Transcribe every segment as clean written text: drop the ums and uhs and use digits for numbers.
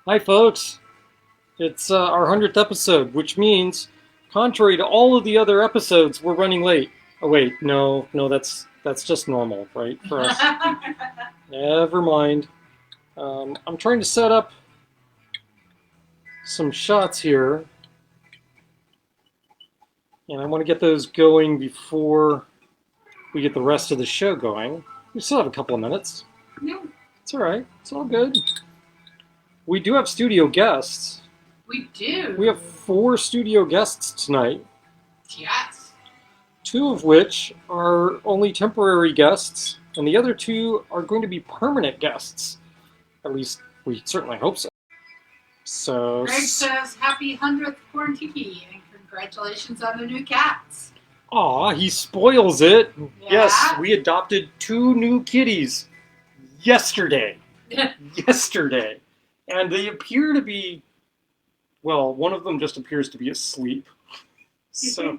Hi, folks. It's our 100th episode, which means, contrary to all of the other episodes, we're running late. Oh, wait, no, that's just normal, right, for us? Never mind. I'm trying to set up some shots here, and I want to get those going before we get the rest of the show going. We still have a couple of minutes. No, It's all right. It's all good. We do have studio guests. we do. We have 4 studio guests tonight. Yes. 2 of which are only temporary guests, and the other 2 are going to be permanent guests. At least we certainly hope so. So, Greg says happy 100th Quarantiki and congratulations on the new cats. aw, he spoils it. Yeah. Yes, we adopted 2 new kitties yesterday. Yesterday. And they appear to be, well, one of them just appears to be asleep. So,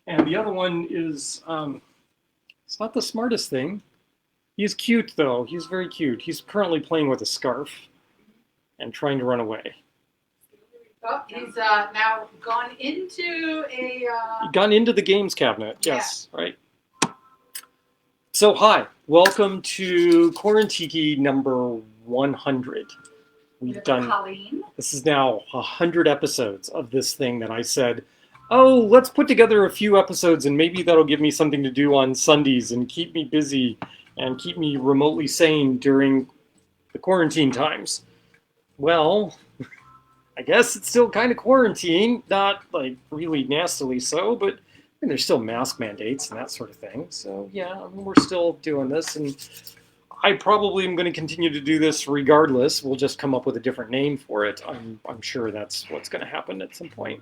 and the other one is, it's not the smartest thing. He's cute, though. He's very cute. He's currently playing with a scarf and trying to run away. Oh, he's now gone into a. He got into the games cabinet. Yes, right. So, hi. Welcome to Quarantiki number 100. We've done. Colleen. This is now 100 episodes of this thing that I said, oh, let's put together a few episodes and maybe that'll give me something to do on Sundays and keep me busy and keep me remotely sane during the quarantine times. Well, I guess it's still kind of quarantine, not like really nastily so, but there's still mask mandates and that sort of thing. So yeah, we're still doing this, and I probably am going to continue to do this regardless. We'll just come up with a different name for it. I'm sure that's what's going to happen at some point.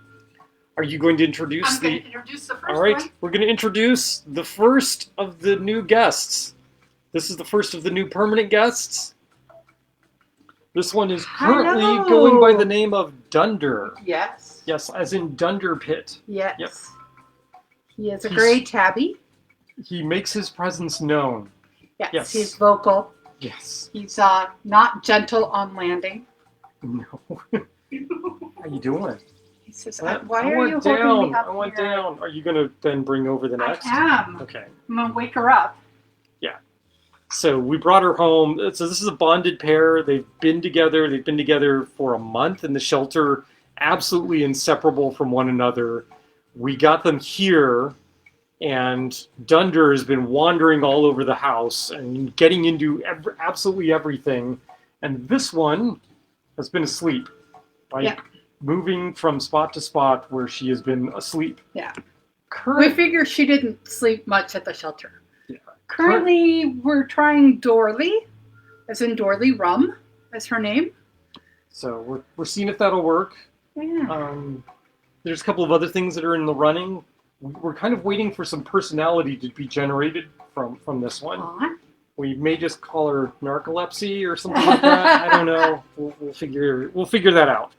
Are you going to introduce I'm going to introduce the first All right, one. we're going to introduce the first of the new guests. This is the first of the new permanent guests. This one is currently Hello. going by the name of Dunder. Yes. Yes, as in Dunder Pit. Yes. Yep. He is a He's- gray tabby. He makes his presence known. Yes. Yes. He's vocal. Yes. He's not gentle on landing. No. How you doing? He says, I "Why are want you down. holding me up I want here?" down. Are you going to then bring over the next? I am. Okay. I'm gonna wake her up. So we brought her home. So this is a bonded pair. They've been together. They've been together for a month in the shelter, absolutely inseparable from one another. We got them here, and Dunder has been wandering all over the house and getting into absolutely everything. And this one has been asleep, like Yeah. moving from spot to spot where she has been asleep. Yeah. We Current, figure she didn't sleep much at the shelter. Yeah. Currently, we're trying Dorley, as in Dorley Rum, as her name. so we're seeing if that'll work. Yeah. There's a couple of other things that are in the running. We're kind of waiting for some personality to be generated from this one. Aw. We may just call her narcolepsy or something like that. I don't know. We'll figure that out.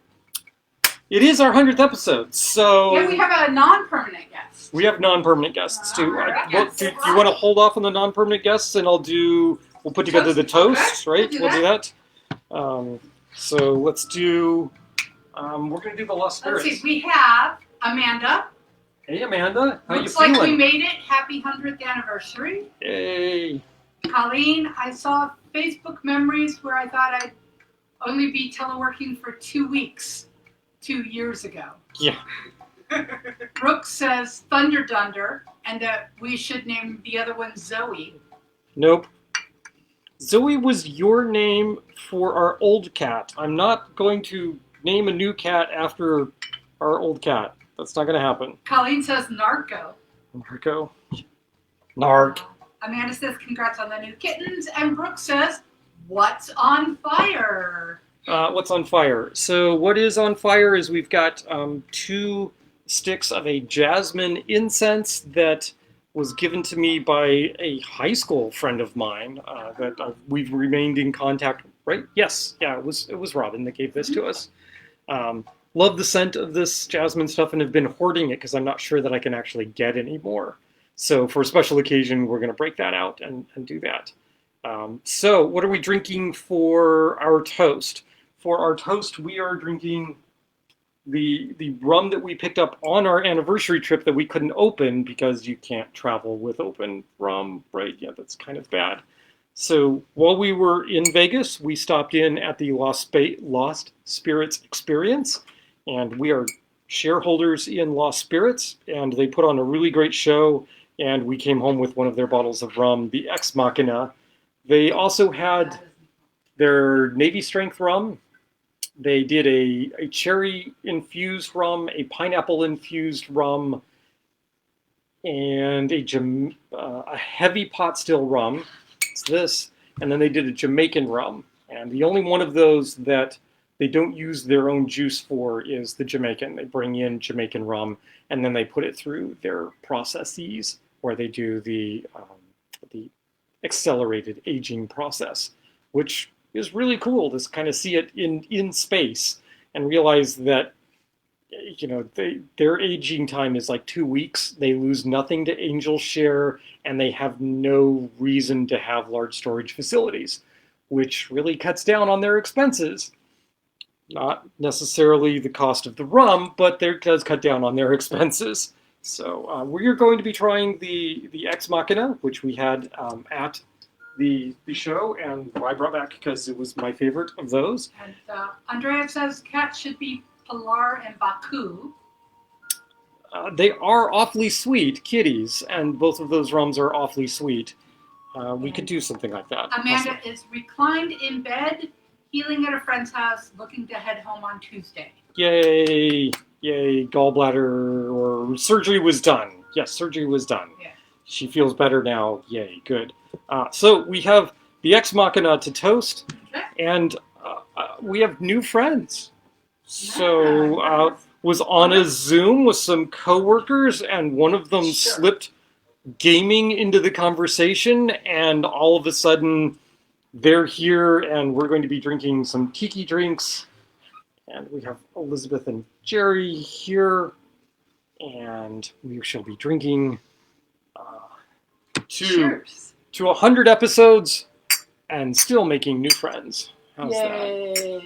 It is our 100th episode, so Yeah, we have a non-permanent guest. we have non-permanent guests too. Alright. Do you want to hold off on the non-permanent guests, and we'll put together the toast, Okay, right? we'll do do that. So let's do. We're gonna do the Lost Let's Spirits. see, we have Amanda. Hey, Amanda, how Looks you feeling? like we made it. Happy 100th anniversary. Yay! Colleen, I saw Facebook memories where I thought I'd only be teleworking for 2 weeks 2 years ago. Yeah. Brooke says Thunder Dunder, and that we should name the other one Zoe. Nope. Zoe was your name for our old cat. I'm not going to name a new cat after our old cat. That's not going to happen. Colleen says Narco. Marco. Narc. Amanda says congrats on the new kittens, and Brooke says what's on fire? What's on fire? So what is on fire is we've got 2 sticks of a jasmine incense that was given to me by a high school friend of mine that we've remained in contact. Right? Yes. Yeah. It was Robin that gave this to us. Love the scent of this jasmine stuff and have been hoarding it because I'm not sure that I can actually get any more. So for a special occasion, we're going to break that out and do that. So, what are we drinking for our toast? For our toast, we are drinking the rum that we picked up on our anniversary trip that we couldn't open because you can't travel with open rum, right? Yeah, that's kind of bad. So while we were in Vegas, we stopped in at the Lost Spirits Experience, and we are shareholders in Lost Spirits, and they put on a really great show. And we came home with one of their bottles of rum, the Ex Machina. They also had their Navy Strength rum. They did a cherry infused rum, a pineapple infused rum, and a heavy pot still rum. It's this. And then they did a Jamaican rum. And the only one of those that they don't use their own juice for is the Jamaican. They bring in Jamaican rum and then they put it through their processes where they do the accelerated aging process, which is really cool to kind of see it in space and realize that their aging time is like 2 weeks. They lose nothing to angel share, and they have no reason to have large storage facilities, which really cuts down on their expenses. Not necessarily the cost of the rum, but it does cut down on their expenses. So we're going to be trying the Ex Machina, which we had at the show, and I brought back because it was my favorite of those. And Andrea says cats should be Pilar and Baku. They are awfully sweet kitties, and both of those rums are awfully sweet. We could do something like that. Amanda is reclined in bed, healing at a friend's house, looking to head home on Tuesday. Yay! Yay! Gallbladder or surgery was done. Yes, surgery was done. Yeah. She feels better now. Yay! Good. So we have the Ex Machina to toast, and we have new friends. So was on a Zoom with some coworkers, and one of them slipped gaming into the conversation, and all of a sudden they're here, and we're going to be drinking some tiki drinks. And we have Elizabeth and Jerry here, and we shall be drinking to 100 episodes and still making new friends. How's that?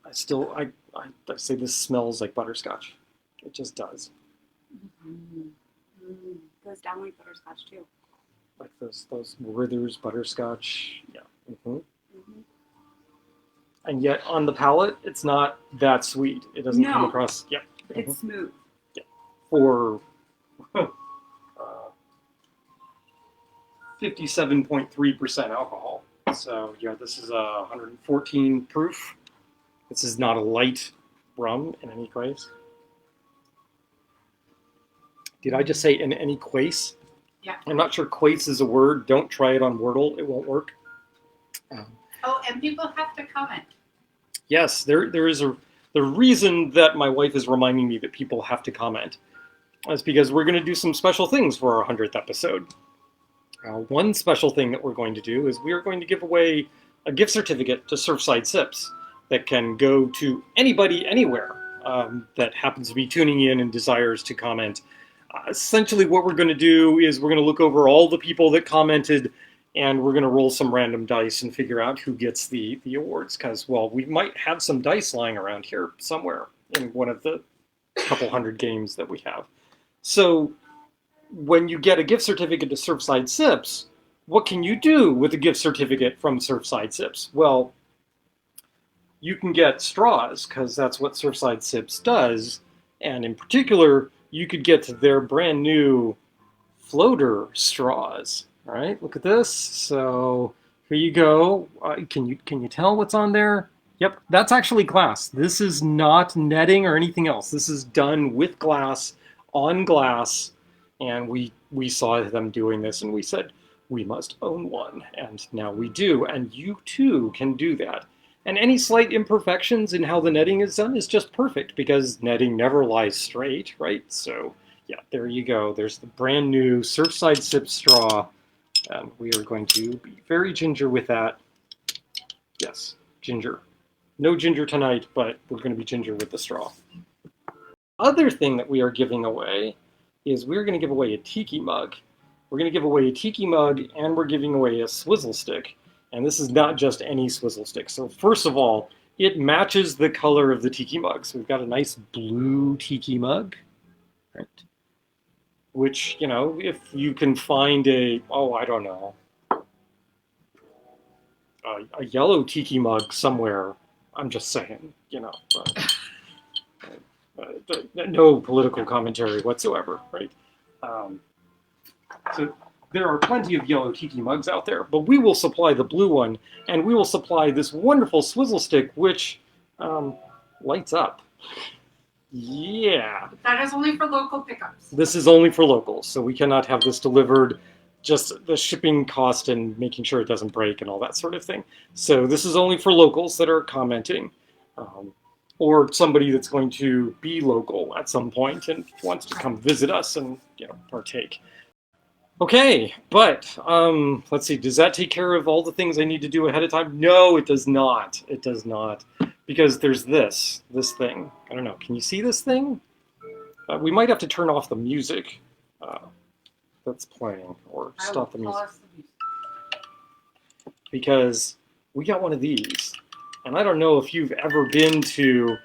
I say this smells like butterscotch. It just does. Goes down like butterscotch too. Like those Werther's butterscotch. Yeah. And yet on the palate, it's not that sweet. It doesn't come across. Yeah. But it's smooth. Yeah. For 57.3% alcohol. So yeah, this is 114 proof. This is not a light rum in any case. Did I just say in any case? Yeah. I'm not sure quace is a word. Don't try it on Wordle. It won't work. And people have to comment. Yes, there is the reason that my wife is reminding me that people have to comment is because we're going to do some special things for our 100th episode. One special thing that we're going to do is we are going to give away a gift certificate to Surfside Sips that can go to anybody anywhere that happens to be tuning in and desires to comment. Essentially what we're going to do is we're going to look over all the people that commented, and we're going to roll some random dice and figure out who gets the awards, because, well, we might have some dice lying around here somewhere in one of the couple hundred games that we have. So when you get a gift certificate to Surfside Sips, what can you do with a gift certificate from Surfside Sips? Well, you can get straws, because that's what Surfside Sips does, and in particular, you could get their brand new floater straws. All right, look at this. So here you go. Can you tell what's on there? Yep, that's actually glass. This is not netting or anything else. This is done with glass, on glass, and we saw them doing this, and we said we must own one, and now we do, and you too can do that. And any slight imperfections in how the netting is done is just perfect, because netting never lies straight, right? So yeah, there you go. There's the brand new Surfside Sip straw. And we are going to be very ginger with that. Yes, ginger. No ginger tonight, but we're going to be ginger with the straw. Other thing that we are giving away is we're going to give away a tiki mug. we're going to give away a tiki mug, and we're giving away a swizzle stick. And this is not just any swizzle stick. So first of all, it matches the color of the tiki mug. So we've got a nice blue tiki mug, right? Which, you know, if you can find a, I don't know, a yellow tiki mug somewhere, I'm just saying, you know, no political commentary whatsoever, right? So there are plenty of yellow tiki mugs out there, but we will supply the blue one, and we will supply this wonderful swizzle stick, which lights up. Yeah. That is only for local pickups. This is only for locals, so we cannot have this delivered, just the shipping cost and making sure it doesn't break and all that sort of thing. So this is only for locals that are commenting, or somebody that's going to be local at some point and wants to come visit us and, you know, partake. Okay, but let's see, does that take care of all the things I need to do ahead of time? No, it does not. It does not. Because there's this thing. I don't know, can you see this thing? We might have to turn off the music that's playing, or stop the music. Because we got one of these. And I don't know if you've ever been to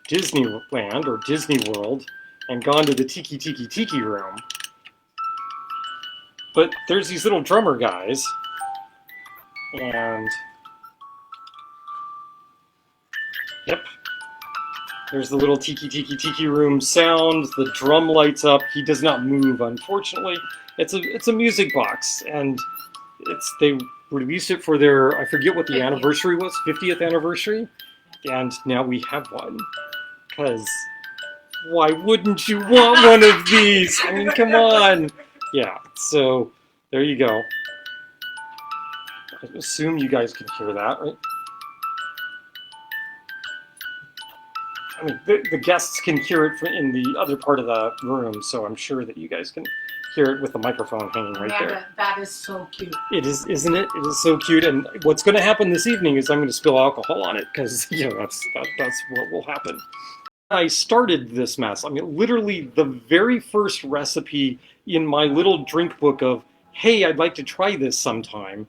Disneyland or Disney World and gone to the Tiki room. But there's these little drummer guys, and yep, there's the little tiki room sound. The drum lights up. He does not move, unfortunately. It's a music box, and they released it for their, I forget what the anniversary was, 50th anniversary, and now we have one. Because why wouldn't you want one of these? I mean, come on. Yeah, so there you go. I assume you guys can hear that, right? I mean, the guests can hear it in the other part of the room, so I'm sure that you guys can hear it with the microphone hanging right there. That is so cute. It is, isn't it? It is so cute. And what's going to happen this evening is I'm going to spill alcohol on it, because, you know, that's what will happen. I started this mess. I mean, literally the very first recipe in my little drink book of, hey, I'd like to try this sometime,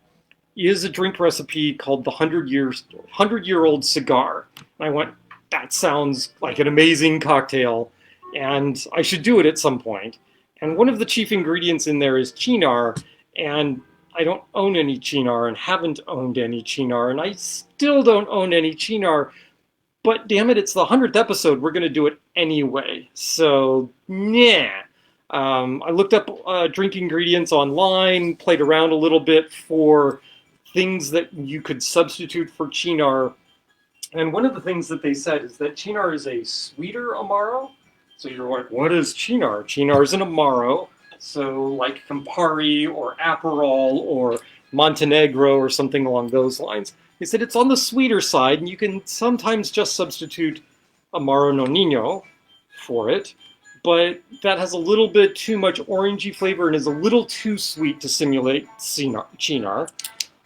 is a drink recipe called the 100-Year-Old Cigar. And I went, that sounds like an amazing cocktail, and I should do it at some point. And one of the chief ingredients in there is chinar, and I don't own any chinar and haven't owned any chinar, and I still don't own any chinar. But damn it, it's the 100th episode. We're going to do it anyway. So, yeah. I looked up drink ingredients online, played around a little bit for things that you could substitute for chinar. And one of the things that they said is that chinar is a sweeter Amaro. So you're like, what is chinar? Chinar is an Amaro. So like Campari or Aperol or Montenegro or something along those lines. They said it's on the sweeter side, and you can sometimes just substitute Amaro no Niño for it, but that has a little bit too much orangey flavor and is a little too sweet to simulate chinar.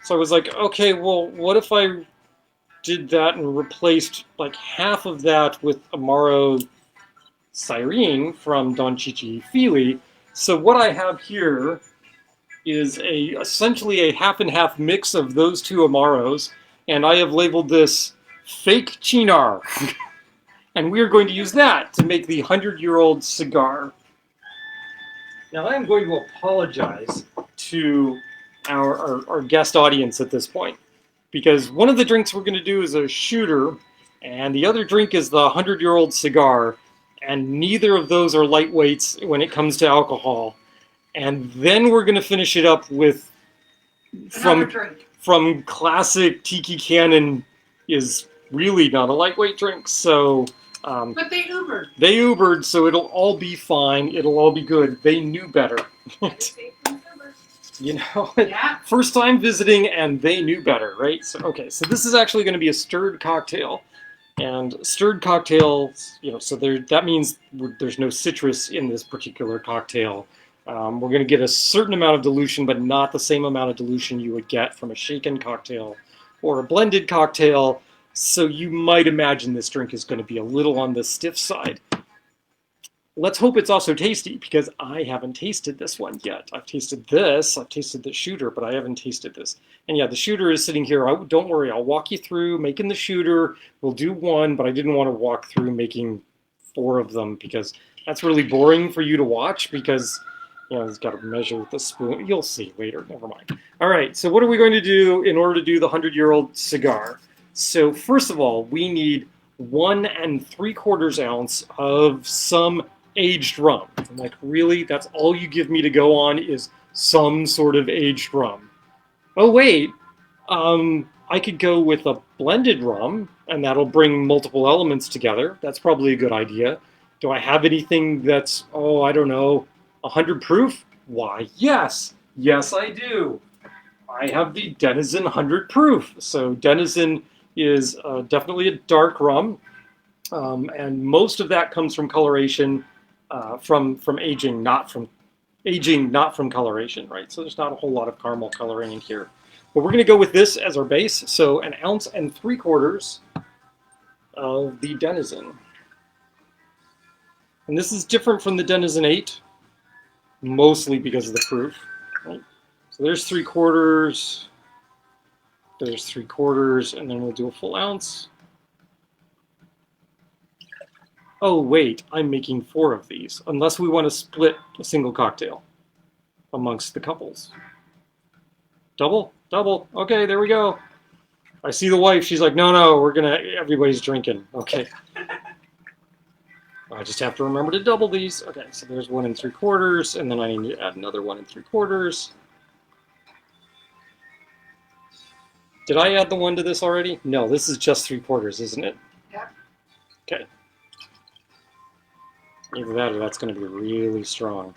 So I was like, okay, well, what if I did that and replaced like half of that with Amaro Cyrene from Don Chichi Fili? So what I have here is essentially a half and half mix of those two Amaros, and I have labeled this fake chinar. And we are going to use that to make the 100-Year-Old Cigar. Now I am going to apologize to our guest audience at this point, because one of the drinks we're going to do is a shooter, and the other drink is the 100-Year-Old Cigar, and neither of those are lightweights when it comes to alcohol. And then we're going to finish it up with, from classic Tiki Cannon, is really not a lightweight drink. So, but they Ubered. They Ubered, so it'll all be fine. It'll all be good. They knew better. You know, yeah. First time visiting, and they knew better, right? So, okay, so this is actually going to be a stirred cocktail. And stirred cocktails, you know, so that means there's no citrus in this particular cocktail. We're going to get a certain amount of dilution, but not the same amount of dilution you would get from a shaken cocktail or a blended cocktail. So you might imagine this drink is going to be a little on the stiff side. let's hope it's also tasty, because I haven't tasted this one yet. I've tasted this, I've tasted the shooter, but I haven't tasted this. And yeah, the shooter is sitting here. Don't worry, I'll walk you through making the shooter. We'll do one, but I didn't want to walk through making 4 of them, because that's really boring for you to watch, because it's got to measure with the spoon. You'll see later, never mind. All right, so what are we going to do in order to do the 100-year-old cigar? So first of all, we need 1 3/4 ounce of some aged rum. I'm like, really? That's all you give me to go on is some sort of aged rum? Oh, wait. I could go with a blended rum, and that'll bring multiple elements together. That's probably a good idea. Do I have anything that's, I don't know, 100 proof? Why, yes. Yes, I do. I have the Denizen 100 proof. So Denizen is definitely a dark rum, and most of that comes from coloration, from aging, not from coloration, right? So there's not a whole lot of caramel coloring in here. But we're going to go with this as our base. So 1 3/4 ounces of the Denizen. And this is different from the Denizen 8, mostly because of the proof. Right? So there's 3/4, there's 3/4, and then we'll do a full ounce. Oh, wait, I'm making 4 of these, unless we want to split a single cocktail amongst the couples. Double? Double. Okay, there we go. I see the wife. She's like, no, everybody's drinking. Okay. I just have to remember to double these. Okay, so there's 1 3/4, and then I need to add another 1 3/4. Did I add the 1 to this already? No, this is just 3/4, isn't it? Yep. Okay. Either that or that's going to be really strong.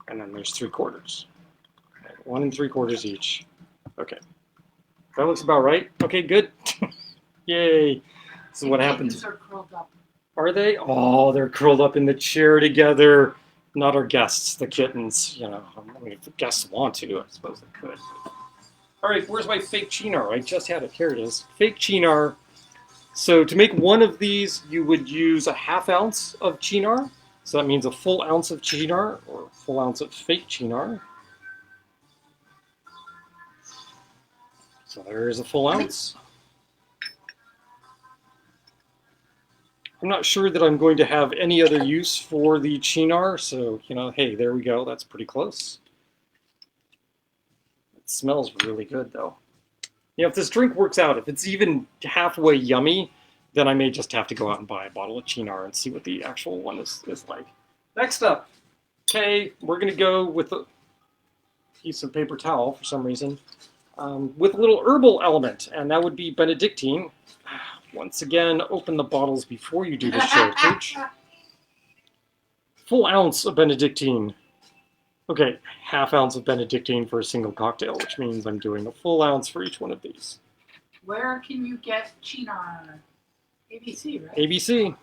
And then there's 3/4. Okay, 1 3/4 each. Okay. That looks about right. Okay, good. Yay. This is what happens. Kittens are curled up. Are they? Oh, they're curled up in the chair together. Not our guests, the kittens. I mean, if the guests want to, I suppose they could. All right, where's my fake chinar? I just had it. Here it is. Fake chinar. So to make 1 of these, you would use a 1/2 ounce of chinar. So that means a full ounce of chinar, or a full ounce of fake chinar. So there's a full ounce. I'm not sure that I'm going to have any other use for the chinar, so, hey, there we go. That's pretty close. It smells really good, though. If this drink works out, if it's even halfway yummy, then I may just have to go out and buy a bottle of chinar and see what the actual one is like. Next up, okay, we're going to go with a piece of paper towel for some reason, with a little herbal element, and that would be Benedictine. Once again, open the bottles before you do the show, Coach. Full ounce of Benedictine. Okay, 1/2 ounce of Benedictine for a single cocktail, which means I'm doing a full ounce for each one of these. Where can you get chinar? ABC, right? ABC.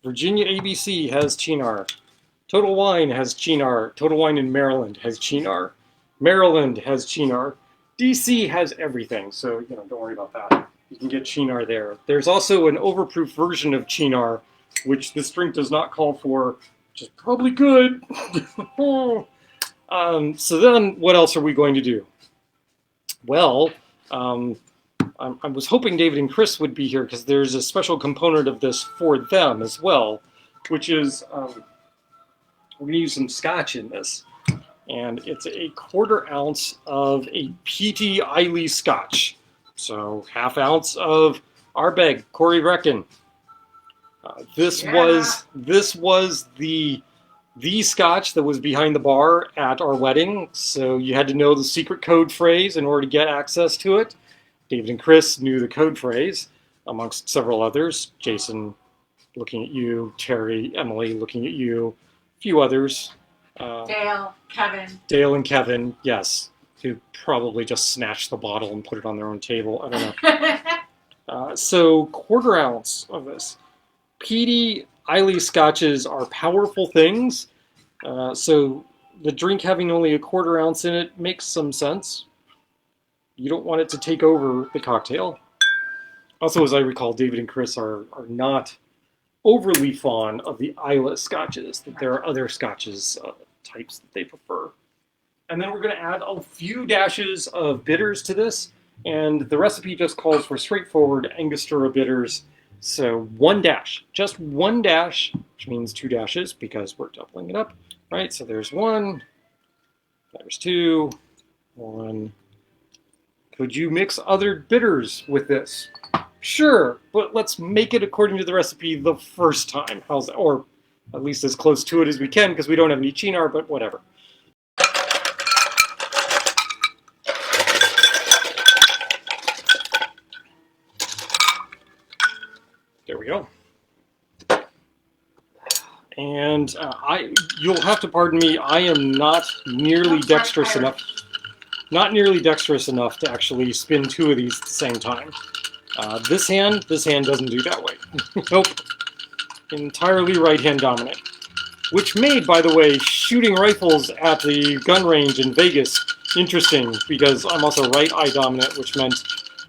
Virginia ABC has chinar. Total Wine has chinar. Total Wine in Maryland has chinar. Maryland has chinar. DC has everything, so don't worry about that. You can get chinar there. There's also an overproof version of chinar, which this drink does not call for, which is probably good. So then, what else are we going to do? Well, I was hoping David and Chris would be here, because there's a special component of this for them as well, which is we're going to use some scotch in this. And it's a 1/4 ounce of a peaty Islay scotch. So 1/2 ounce of Ardbeg, Corey Reckon. This was the scotch that was behind the bar at our wedding. So you had to know the secret code phrase in order to get access to it. David and Chris knew the code phrase, amongst several others. Jason, looking at you. Terry, Emily, looking at you. A few others. Dale and Kevin, yes, who probably just snatched the bottle and put it on their own table. I don't know. So 1/4 ounce of this. Peaty Islay scotches are powerful things. So the drink having only a 1/4 ounce in it makes some sense. You don't want it to take over the cocktail. Also, as I recall, David and Chris are not overly fond of the Islay scotches, that there are other scotches types that they prefer. And then we're going to add a few dashes of bitters to this, and the recipe just calls for straightforward Angostura bitters. So 1 dash, just 1 dash, which means 2 dashes because we're doubling it up, right? So there's 1, there's 2, 1. Could you mix other bitters with this? Sure, but let's make it according to the recipe the first time. How's that? Or at least as close to it as we can, because we don't have any Chinar, but whatever. There we go. And you'll have to pardon me, I am not nearly dexterous enough. Not nearly dexterous enough to actually spin 2 of these at the same time. This hand doesn't do that way. Nope. Entirely right-hand dominant. Which made, by the way, shooting rifles at the gun range in Vegas interesting, because I'm also right-eye dominant, which meant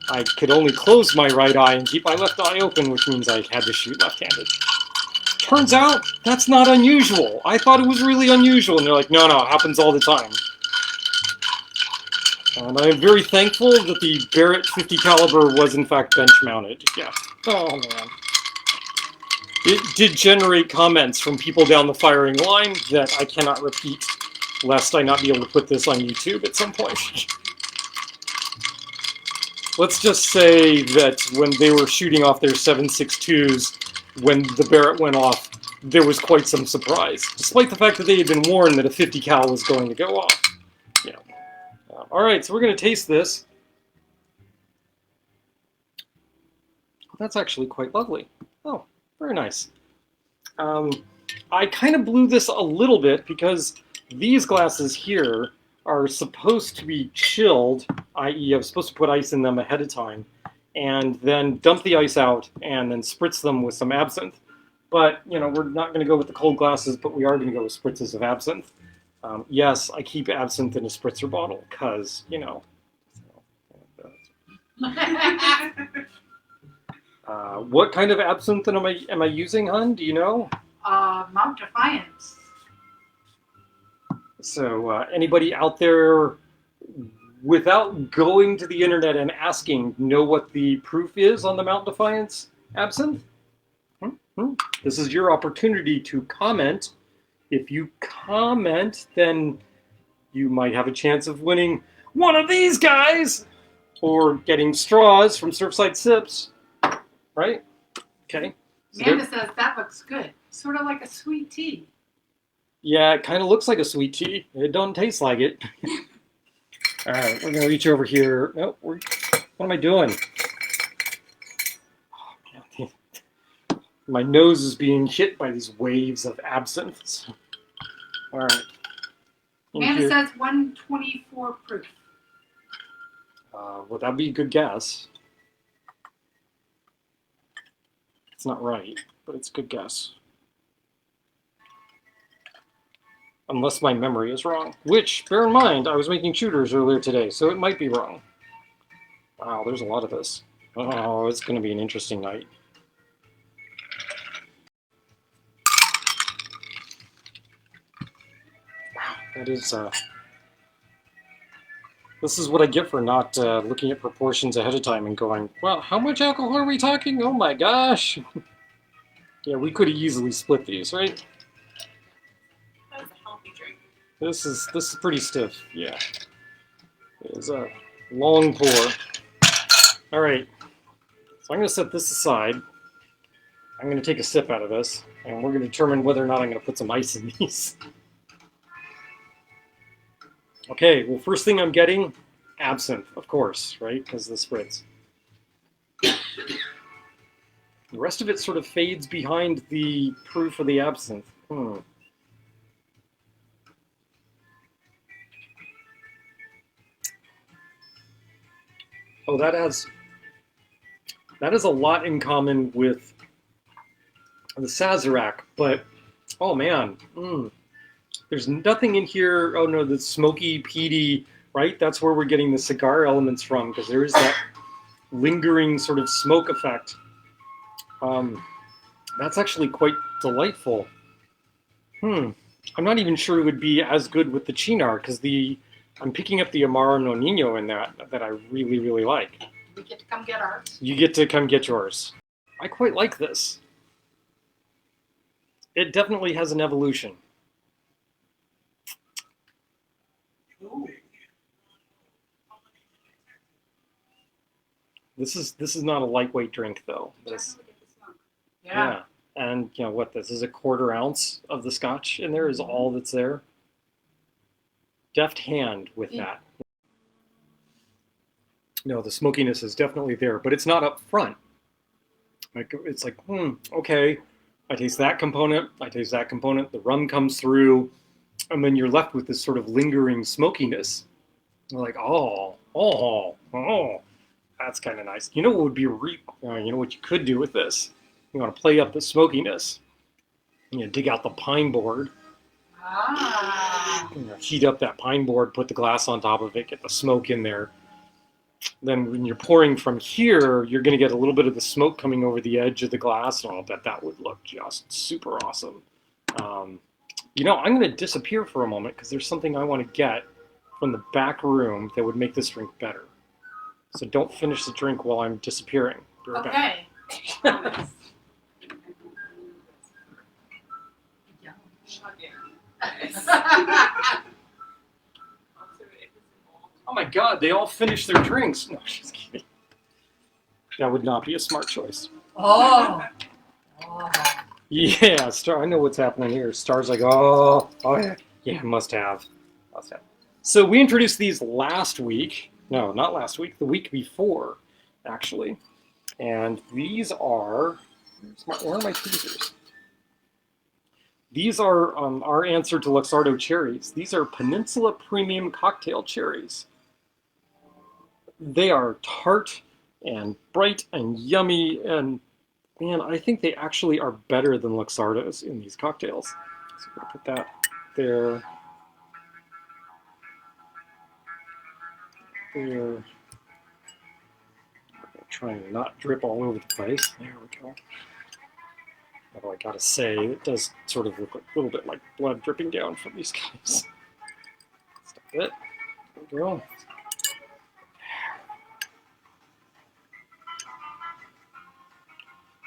I could only close my right eye and keep my left eye open, which means I had to shoot left-handed. Turns out, that's not unusual. I thought it was really unusual, and they're like, no, it happens all the time. And I'm very thankful that the Barrett 50 caliber was in fact bench mounted. Yeah. Oh man. It did generate comments from people down the firing line that I cannot repeat, lest I not be able to put this on YouTube at some point. Let's just say that when they were shooting off their 7.62s, when the Barrett went off, there was quite some surprise, despite the fact that they had been warned that a 50 cal was going to go off. Yeah. All right, so we're going to taste this. That's actually quite lovely. Oh, very nice. I kind of blew this a little bit because these glasses here are supposed to be chilled, i.e. I'm supposed to put ice in them ahead of time, and then dump the ice out and then spritz them with some absinthe. But, you know, we're not going to go with the cold glasses, but we are going to go with spritzes of absinthe. Yes, I keep absinthe in a spritzer bottle because, you know. What kind of absinthe am I using, hun? Do you know? Mount Defiance. So anybody out there, without going to the internet and asking, know what the proof is on the Mount Defiance absinthe? This is your opportunity to comment. If you comment, then you might have a chance of winning one of these guys, or getting straws from Surfside Sips, right? Okay. So Amanda says that looks good. Sort of like a sweet tea. yeah, it kind of looks like a sweet tea. It don't taste like it. All right, we're gonna reach over here. Nope, what am I doing? Oh, man. My nose is being hit by these waves of absinthe. All right. Amanda says 124 proof. Well, that'd be a good guess. It's not right, but it's a good guess. Unless my memory is wrong. Which, bear in mind, I was making shooters earlier today, so it might be wrong. Wow, there's a lot of this. Oh, it's going to be an interesting night. Wow, that is... This is what I get for not looking at proportions ahead of time and going, well, how much alcohol are we talking? Oh my gosh. Yeah, we could have easily split these, right? That was a healthy drink. This is pretty stiff, yeah. It is a long pour. All right, so I'm gonna set this aside. I'm gonna take a sip out of this, and we're gonna determine whether or not I'm gonna put some ice in these. Okay, well, first thing I'm getting, absinthe, of course, right? Because the spritz. The rest of it sort of fades behind the proof of the absinthe. Oh, that has a lot in common with the Sazerac, but oh man, there's nothing in here. Oh no, the smoky, peaty, right? That's where we're getting the cigar elements from, because there is that lingering sort of smoke effect. That's actually quite delightful. I'm not even sure it would be as good with the Chinar because I'm picking up the Amaro no Nino in that I really, really like. We get to come get ours. You get to come get yours. I quite like this. It definitely has an evolution. Ooh. This is not a lightweight drink though. Yeah. And you know what? This is a 1/4 ounce of the Scotch in there is all that's there. Deft hand with that. No, the smokiness is definitely there, but it's not up front. Like it's like, okay. I taste that component. I taste that component. The rum comes through, and then you're left with this sort of lingering smokiness. You're like, oh, that's kind of nice. You know what would be you know what you could do with this? You want to play up the smokiness. You know, dig out the pine board. You know, heat up that pine board, put the glass on top of it, get the smoke in there. Then when you're pouring from here, you're going to get a little bit of the smoke coming over the edge of the glass, and I'll bet that would look just super awesome. You know, I'm going to disappear for a moment because there's something I want to get from the back room that would make this drink better. So don't finish the drink while I'm disappearing. Be right back. Okay. Oh my god, they all finished their drinks. No, just kidding. That would not be a smart choice. Oh. Yeah, Star, I know what's happening here. Star's like, oh yeah, must have. So we introduced these last week. No, not last week, the week before, actually. And these are, where are my tweezers? These are our answer to Luxardo cherries. These are Peninsula Premium Cocktail cherries. They are tart and bright and yummy, and man, I think they actually are better than Luxardos in these cocktails. So I'm going to put that there. There. Try and not drip all over the place. There we go. Although I gotta say, it does sort of look a little bit like blood dripping down from these guys. Stop it. There we go.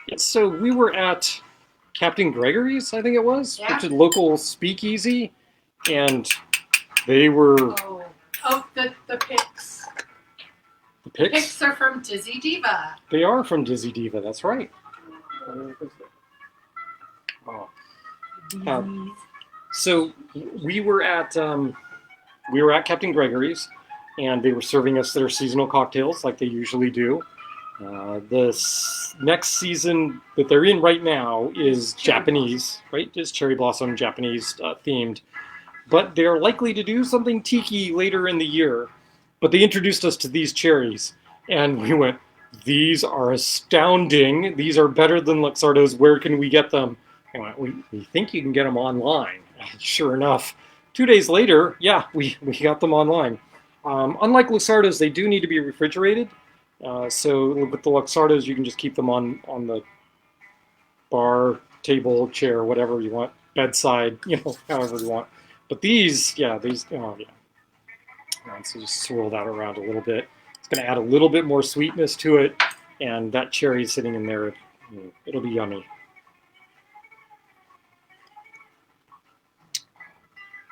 Yeah, so we were at Captain Gregory's, I think it was, which is a local speakeasy, and they were... The picks. The picks? Picks are from Dizzy Diva. They are from Dizzy Diva, that's right. Oh. So we were at Captain Gregory's, and they were serving us their seasonal cocktails like they usually do. This next season that they're in right now is Japanese, right? Is cherry blossom Japanese themed, but they're likely to do something tiki later in the year. But they introduced us to these cherries, and we went, "These are astounding. These are better than Luxardos. Where can we get them?" I went, we think you can get them online. Sure enough, 2 days later, yeah, we got them online. Unlike Luxardos, they do need to be refrigerated. So with the Luxardos, you can just keep them on the bar, table, chair, whatever you want, bedside, however you want. But these, oh yeah. So just swirl that around a little bit. It's going to add a little bit more sweetness to it, and that cherry sitting in there, it'll be yummy.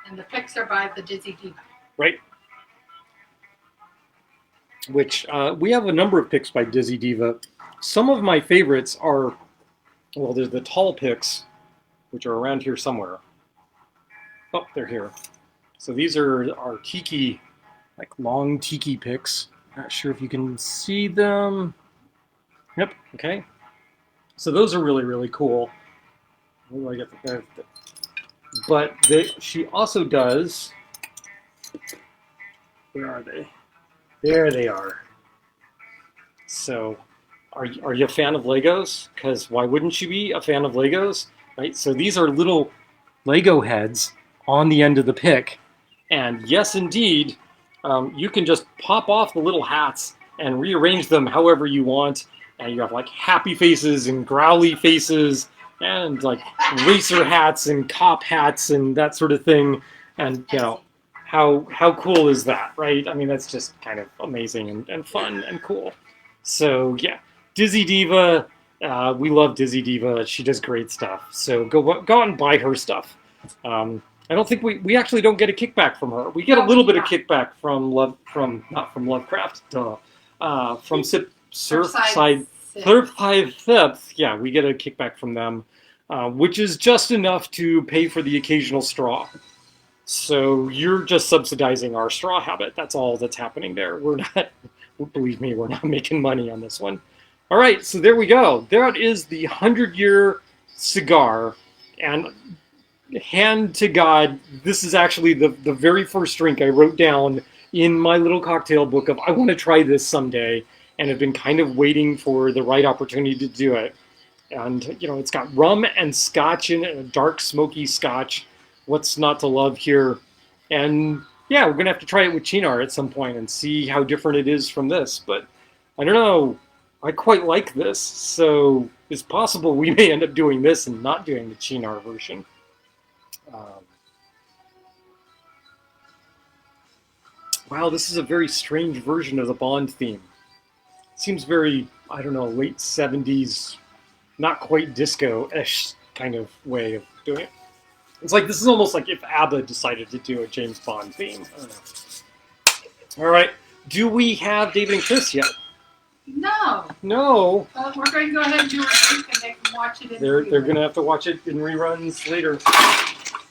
And the picks are by the Dizzy Diva. Right. Which we have a number of picks by Dizzy Diva. Some of my favorites are, well, there's the tall picks, which are around here somewhere. Oh, they're here. So these are our tiki, like long tiki picks. Not sure if you can see them. Yep, okay. So those are really, really cool. Where do I get the... But she also does... Where are they? There they are. So, are you a fan of Legos? Because why wouldn't you be a fan of Legos? Right? So these are little Lego heads on the end of the pick. And yes, indeed, you can just pop off the little hats and rearrange them however you want. And you have like happy faces and growly faces and like racer hats and cop hats and that sort of thing. And how cool is that, right? I mean, that's just kind of amazing and fun and cool. So yeah, Dizzy Diva. We love Dizzy Diva. She does great stuff. So go out and buy her stuff. I don't think we actually don't get a kickback from her. We get a little bit of kickback from not from Lovecraft, from Surfside Theft. Yeah, we get a kickback from them, which is just enough to pay for the occasional straw. So you're just subsidizing our straw habit. That's all that's happening there. We're not, believe me, we're not making money on this one. All right, so there we go. There is the 100-year cigar, and hand to God, this is actually the very first drink I wrote down in my little cocktail book of I want to try this someday, and have been kind of waiting for the right opportunity to do it. And it's got rum and scotch in it, a dark smoky scotch. What's not to love here? And yeah, we're gonna have to try it with Chinar at some point and see how different it is from this. But I don't know. I quite like this, so it's possible we may end up doing this and not doing the Chinar version. Wow, this is a very strange version of the Bond theme. It seems very, I don't know, late 70s, not quite disco-ish kind of way of doing it. It's like, this is almost like if ABBA decided to do a James Bond theme. I don't know. All right, do we have David and Chris yet? No. No. We're going to go ahead and do a drink, and they can watch it in They're going to have to watch it in reruns later.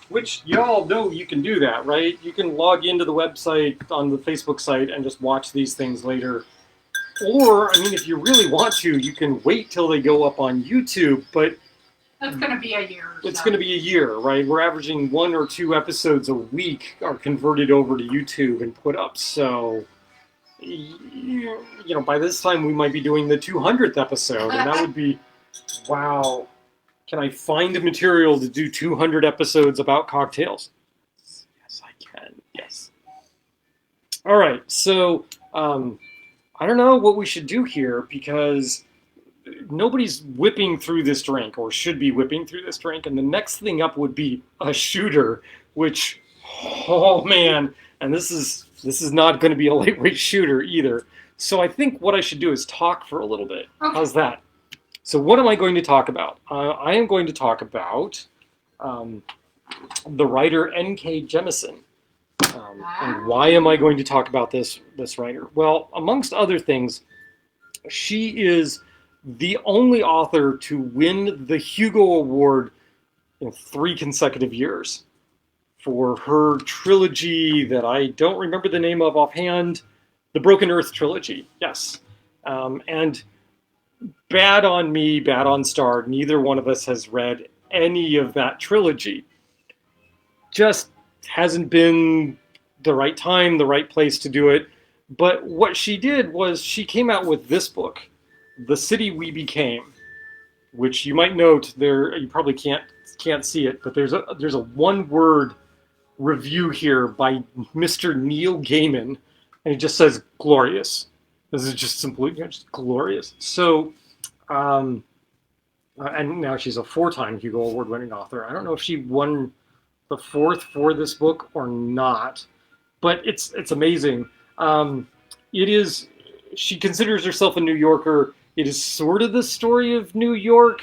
Which, y'all know you can do that, right? You can log into the website on the Facebook site and just watch these things later. Or, I mean, if you really want to, you can wait till they go up on YouTube, but that's going to be a year. It's going to be a year, right? We're averaging 1 or 2 episodes a week are converted over to YouTube and put up. So, by this time we might be doing the 200th episode, and that would be, wow. Can I find material to do 200 episodes about cocktails? Yes, I can. Yes. All right. So, I don't know what we should do here because nobody's whipping through this drink or should be whipping through this drink. And the next thing up would be a shooter, which, oh man, and this is not going to be a lightweight shooter either. So I think what I should do is talk for a little bit. Okay. How's that? So what am I going to talk about? I am going to talk about the writer N.K. Jemisin. And why am I going to talk about this writer? Well, amongst other things, she is the only author to win the Hugo Award in 3 consecutive years for her trilogy that I don't remember the name of offhand, the Broken Earth trilogy. Yes. And bad on me, bad on Star, neither one of us has read any of that trilogy. Just hasn't been the right time, the right place to do it. But what she did was she came out with this book, The City We Became, which you might note there, you probably can't see it, but there's a one-word review here by Mr. Neil Gaiman, and it just says glorious. This is just simply just glorious. So, and now she's a 4-time Hugo Award-winning author. I don't know if she won the 4th for this book or not, but it's amazing. It is. She considers herself a New Yorker. It is sort of the story of New York,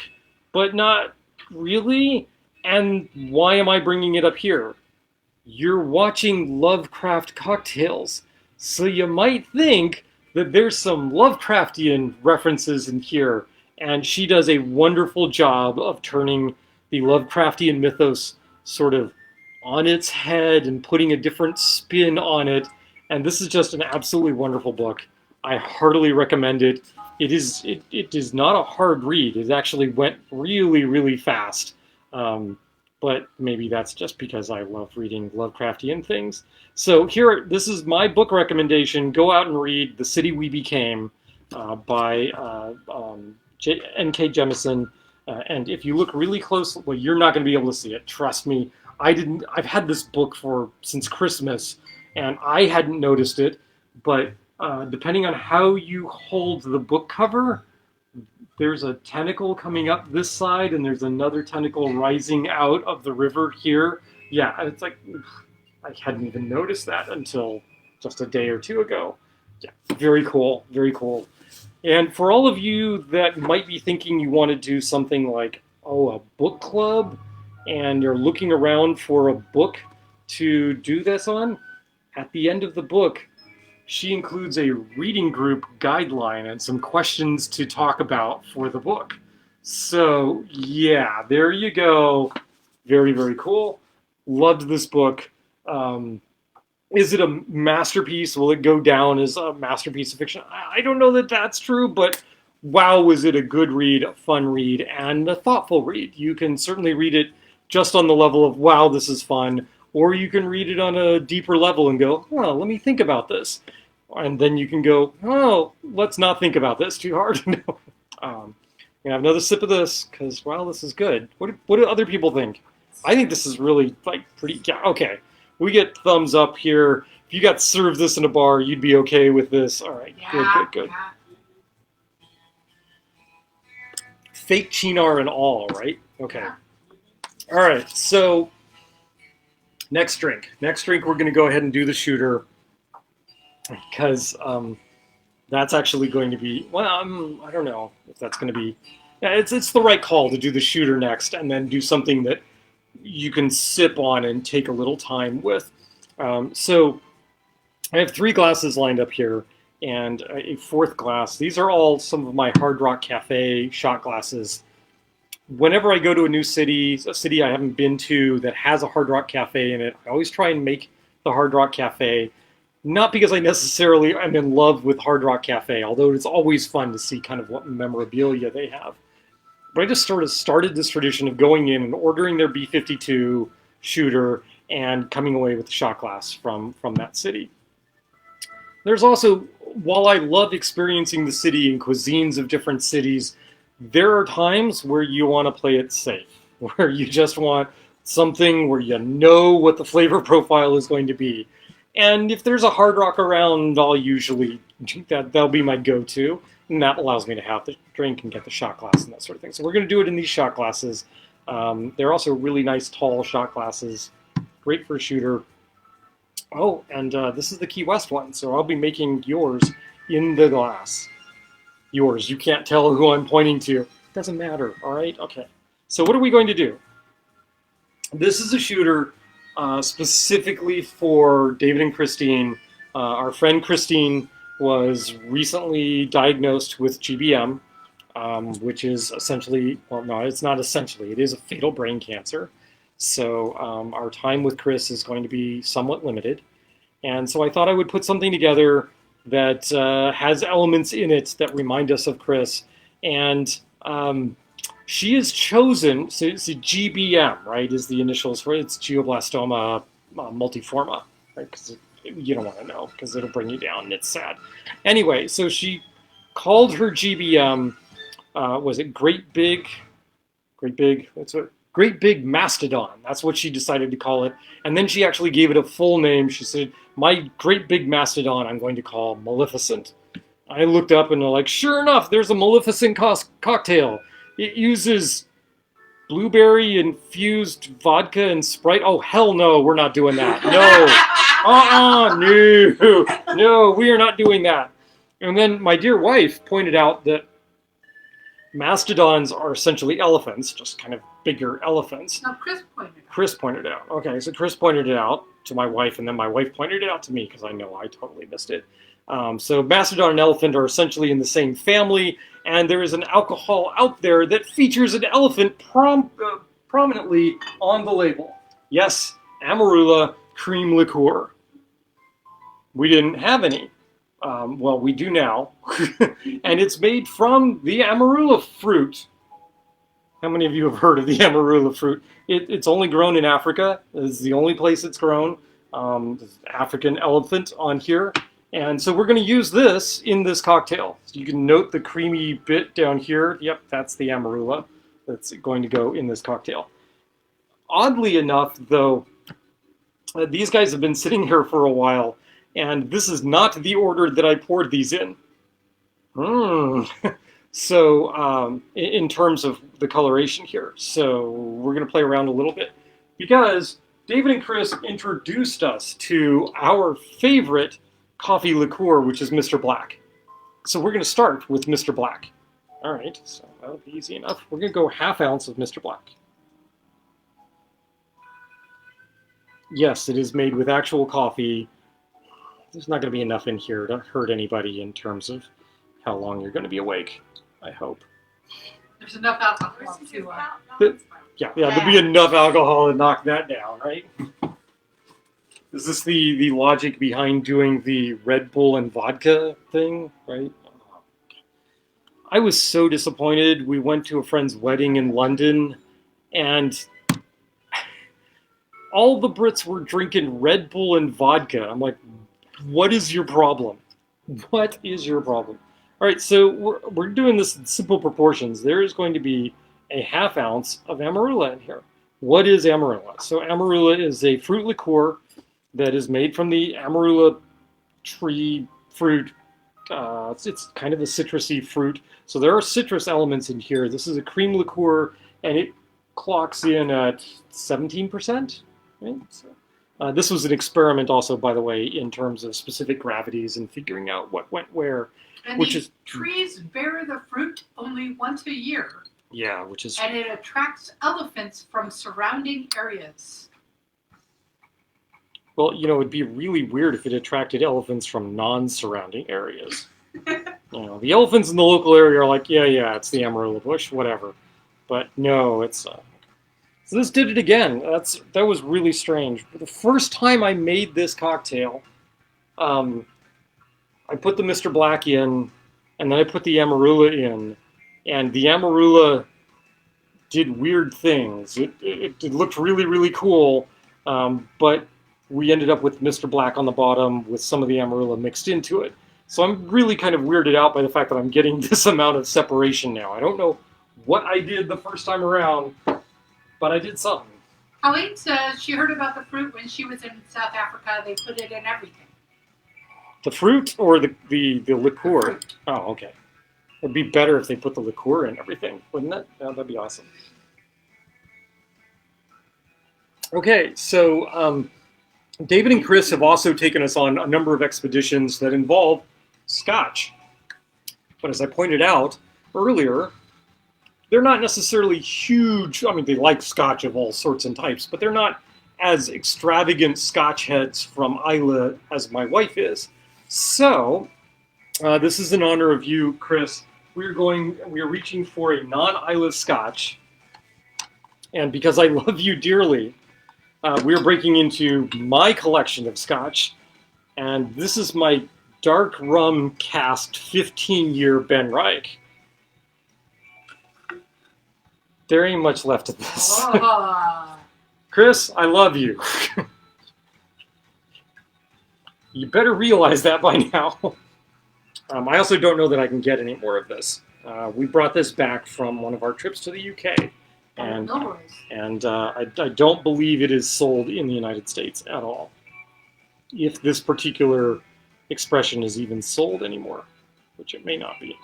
but not really. And why am I bringing it up here? You're watching Lovecraft Cocktails, so you might think that there's some Lovecraftian references in here, and she does a wonderful job of turning the Lovecraftian mythos sort of on its head and putting a different spin on it. And this is just an absolutely wonderful book. I heartily recommend it. It is not a hard read. It actually went really, really fast. But maybe that's just because I love reading Lovecraftian things. So this is my book recommendation. Go out and read The City We Became by N.K. Jemisin. And if you look really close, well, you're not going to be able to see it. Trust me. I've had this book since Christmas, and I hadn't noticed it. But depending on how you hold the book cover, there's a tentacle coming up this side, and there's another tentacle rising out of the river here. Yeah, it's like, I hadn't even noticed that until just a day or two ago. Yeah, very cool, very cool. And for all of you that might be thinking you want to do something like, oh, a book club, and you're looking around for a book to do this on, at the end of the book, she includes a reading group guideline and some questions to talk about for the book. So, yeah, there you go. Very, very cool. Loved this book. Is it a masterpiece? Will it go down as a masterpiece of fiction? I don't know that that's true, but wow, was it a good read, a fun read, and a thoughtful read. You can certainly read it just on the level of, wow, this is fun, or you can read it on a deeper level and go, oh, let me think about this. And then you can go, oh, let's not think about this too hard. I'm gonna have another sip of this, because, wow, this is good. What do other people think? I think this is really, like, pretty, yeah, okay. We get thumbs up here. If you got served this in a bar, you'd be okay with this. All right, good. Yeah. Fake Chinar and all, right? Okay. Yeah. All right, so next drink. Next drink, we're going to go ahead and do the shooter, because that's actually going to be, well, I don't know if that's going to be, yeah, it's the right call to do the shooter next, and then do something that you can sip on and take a little time with. So I have 3 glasses lined up here and a 4th glass. These are all some of my Hard Rock Cafe shot glasses. Whenever I go to a city I haven't been to that has a Hard Rock Cafe in it, I always try and make the Hard Rock Cafe, not because I necessarily am in love with Hard Rock Cafe, although it's always fun to see kind of what memorabilia they have. But I just sort of started this tradition of going in and ordering their B-52 shooter and coming away with a shot glass from that city. There's also, while I love experiencing the city and cuisines of different cities, there are times where you want to play it safe, where you just want something where you know what the flavor profile is going to be. And if there's a Hard Rock around, I'll usually, that'll be my go-to. And that allows me to have the drink and get the shot glass and that sort of thing. So we're going to do it in these shot glasses. They're also really nice, tall shot glasses. Great for a shooter. Oh, and this is the Key West one. So I'll be making yours in the glass. Yours. You can't tell who I'm pointing to. Doesn't matter. All right? Okay. So what are we going to do? This is a shooter specifically for David and Christine. Our friend Christine was recently diagnosed with GBM, which is essentially, well, no, it's not essentially, it is a fatal brain cancer. So our time with Chris is going to be somewhat limited. And so I thought I would put something together that has elements in it that remind us of Chris. And she has chosen, so it's a GBM, right, is the initials for it. It's glioblastoma multiforme, right, because you don't want to know because it'll bring you down and it's sad. Anyway, so she called her GBM, was it Great Big Mastodon. That's what she decided to call it. And then she actually gave it a full name. She said, my Great Big Mastodon I'm going to call Maleficent. I looked up and I'm like, sure enough, there's a Maleficent cocktail. It uses blueberry infused vodka and Sprite. Oh, hell no, we're not doing that. No, we are not doing that. And then my dear wife pointed out that mastodons are essentially elephants, just kind of bigger elephants. No, Chris pointed out. Chris pointed it out. Okay, so Chris pointed it out to my wife, and then my wife pointed it out to me because I know I totally missed it. So mastodon and elephant are essentially in the same family, and there is an alcohol out there that features an elephant prominently on the label. Yes, Amarula cream liqueur. We didn't have any. Well, we do now. And it's made from the Amarula fruit. How many of you have heard of the Amarula fruit? It's only grown in Africa. It's the only place it's grown. African elephant on here. And so we're going to use this in this cocktail. So you can note the creamy bit down here. Yep, that's the Amarula that's going to go in this cocktail. Oddly enough, though, these guys have been sitting here for a while, and this is not the order that I poured these in. So in terms of the coloration here, so we're going to play around a little bit because David and Chris introduced us to our favorite coffee liqueur, which is Mr. Black. So we're going to start with Mr. Black. All right, so that'll be easy enough. We're going to go ½ ounce of Mr. Black. Yes, it is made with actual coffee. There's not going to be enough in here to hurt anybody in terms of how long you're going to be awake, I hope. There's enough alcohol to. Yeah, there'll be enough alcohol to knock that down, right? Is this the logic behind doing the Red Bull and vodka thing, right? I was so disappointed. We went to a friend's wedding in London, and all the Brits were drinking Red Bull and vodka. I'm like, what is your problem? What is your problem? All right, so we're doing this in simple proportions. There is going to be a ½ ounce of Amarula in here. What is Amarula? So Amarula is a fruit liqueur that is made from the Amarula tree fruit. It's kind of a citrusy fruit. So there are citrus elements in here. This is a cream liqueur, and it clocks in at 17%. Right? So, this was an experiment also, by the way, in terms of specific gravities and figuring out what went where. And these trees bear the fruit only once a year. Yeah, which is... And it attracts elephants from surrounding areas. Well, you know, it'd be really weird if it attracted elephants from non-surrounding areas. The elephants in the local area are like, yeah, it's the Amarula bush, whatever. But no, it's... So this did it again. That was really strange. The first time I made this cocktail, I put the Mr. Black in, and then I put the Amarula in, and the Amarula did weird things. It looked really, really cool, but we ended up with Mr. Black on the bottom with some of the Amarula mixed into it. So I'm really kind of weirded out by the fact that I'm getting this amount of separation now. I don't know what I did the first time around, but I did something. Colleen says she heard about the fruit when she was in South Africa. They put it in everything. The fruit or the liqueur? The fruit. Oh, okay. It'd be better if they put the liqueur in everything, wouldn't it? Yeah, that'd be awesome. Okay, so David and Chris have also taken us on a number of expeditions that involve Scotch. But as I pointed out earlier, they're not necessarily huge. I mean, they like Scotch of all sorts and types, but they're not as extravagant Scotch heads from Islay as my wife is. So, this is in honor of you, Chris. We are reaching for a non-Islay Scotch, and because I love you dearly, we are breaking into my collection of Scotch, and this is my dark rum casked 15-year Ben Reich. There ain't much left of this. Oh. Chris, I love you. You better realize that by now. I also don't know that I can get any more of this. We brought this back from one of our trips to the UK. And I don't believe it is sold in the United States at all. If this particular expression is even sold anymore, which it may not be.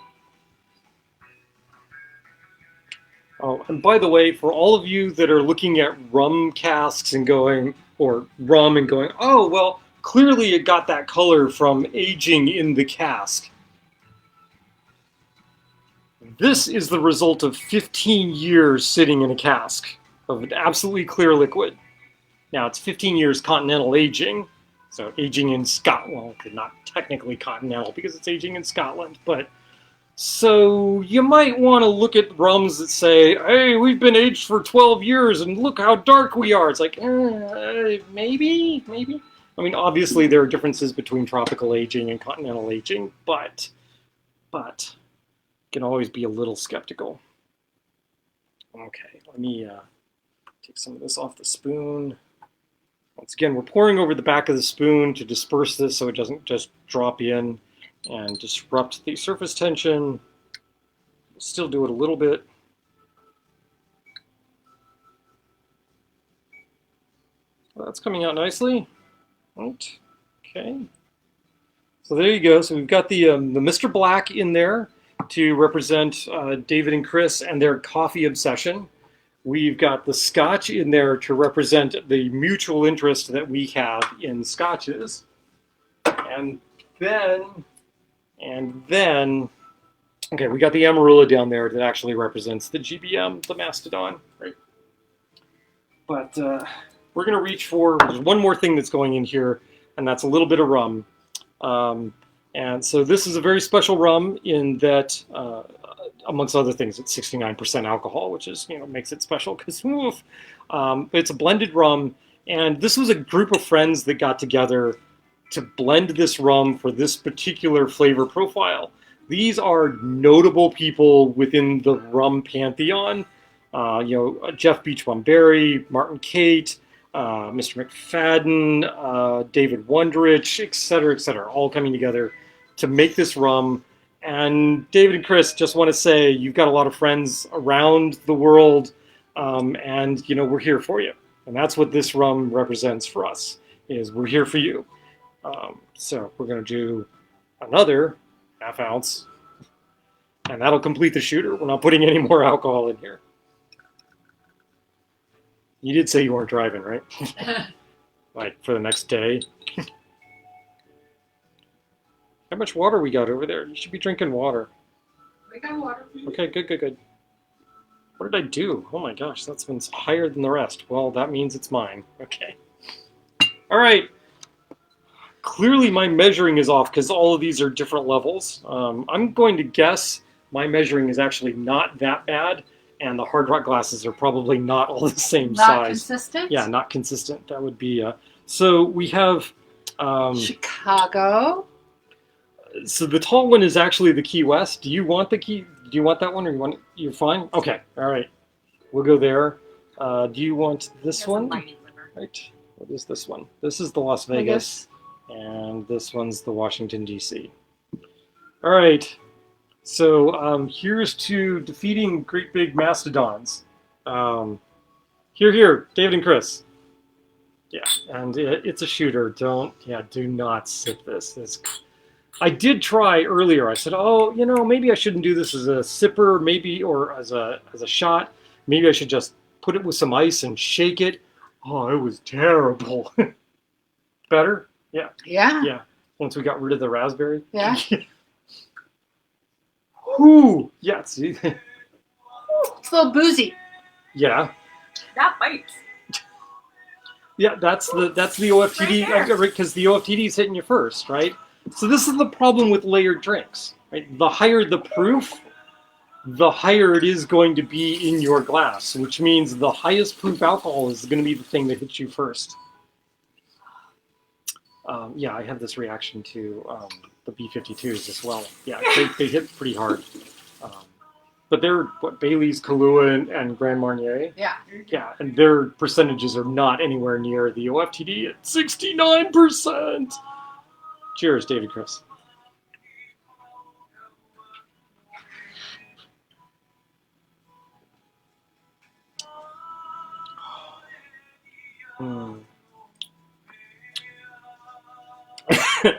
Oh, and by the way, for all of you that are looking at rum casks and going, or rum and going, oh, well, clearly it got that color from aging in the cask. This is the result of 15 years sitting in a cask of an absolutely clear liquid. Now, it's 15 years continental aging, so aging in Scotland, well, not technically continental because it's aging in Scotland, but so you might want to look at rums that say, hey, we've been aged for 12 years and look how dark we are. It's like, maybe. I mean, obviously there are differences between tropical aging and continental aging, but you can always be a little skeptical. Okay, let me take some of this off the spoon. Once again, we're pouring over the back of the spoon to disperse this so it doesn't just drop in and disrupt the surface tension. Still do it a little bit. Well, that's coming out nicely. Right. Okay. So there you go. So we've got the Mr. Black in there, to represent David and Chris and their coffee obsession. We've got the Scotch in there to represent the mutual interest that we have in Scotches. And then, okay, we got the Amarula down there that actually represents the GBM, the Mastodon, right? But we're going to reach for, there's one more thing that's going in here, and that's a little bit of rum. And so this is a very special rum in that, amongst other things, it's 69% alcohol, which is, makes it special because it's a blended rum. And this was a group of friends that got together to blend this rum for this particular flavor profile. These are notable people within the rum pantheon. Jeff Beachbum-Berry, Martin Cate, Mr. McFadden, David Wondrich, et cetera, all coming together to make this rum. And David and Chris, just want to say you've got a lot of friends around the world, and we're here for you. And that's what this rum represents for us, is we're here for you. So we're going to do another half ounce, and that'll complete the shooter. We're not putting any more alcohol in here. You did say you weren't driving, right? Like for the next day. How much water we got over there? You should be drinking water. We got water. Okay, good. What did I do? Oh my gosh, that's been higher than the rest. Well, that means it's mine. Okay. All right. Clearly my measuring is off because all of these are different levels. I'm going to guess my measuring is actually not that bad, and the Hard Rock glasses are probably not all the same size. Not consistent? Yeah, not consistent. That would be... So we have... Chicago. So the tall one is actually the Key West. Do you want that one, or you're fine? Okay, all right. We'll go there. Do you want this one? Right. What is this one? This is the Las Vegas. And this one's the Washington, D.C. All right. So here's to defeating great big mastodons. Here, David and Chris. Yeah, and it's a shooter. Do not sip this. I did try earlier. I said, maybe I shouldn't do this as a sipper, maybe, or as a shot. Maybe I should just put it with some ice and shake it. Oh, it was terrible. Better? Yeah. Yeah. Once we got rid of the raspberry. Yeah. Whoo! Yeah. See. It's a little boozy. Yeah. That bites. Yeah, that's the OFTD, because the OFTD is hitting you first, right? So this is the problem with layered drinks, right? The higher the proof, the higher it is going to be in your glass, which means the highest proof alcohol is going to be the thing that hits you first. Yeah, I have this reaction to the B-52s as well. Yeah, they hit pretty hard. But they're, Bailey's, Kahlua, and Grand Marnier? Yeah. Yeah, and their percentages are not anywhere near the OFTD at 69%. Cheers, David, Chris.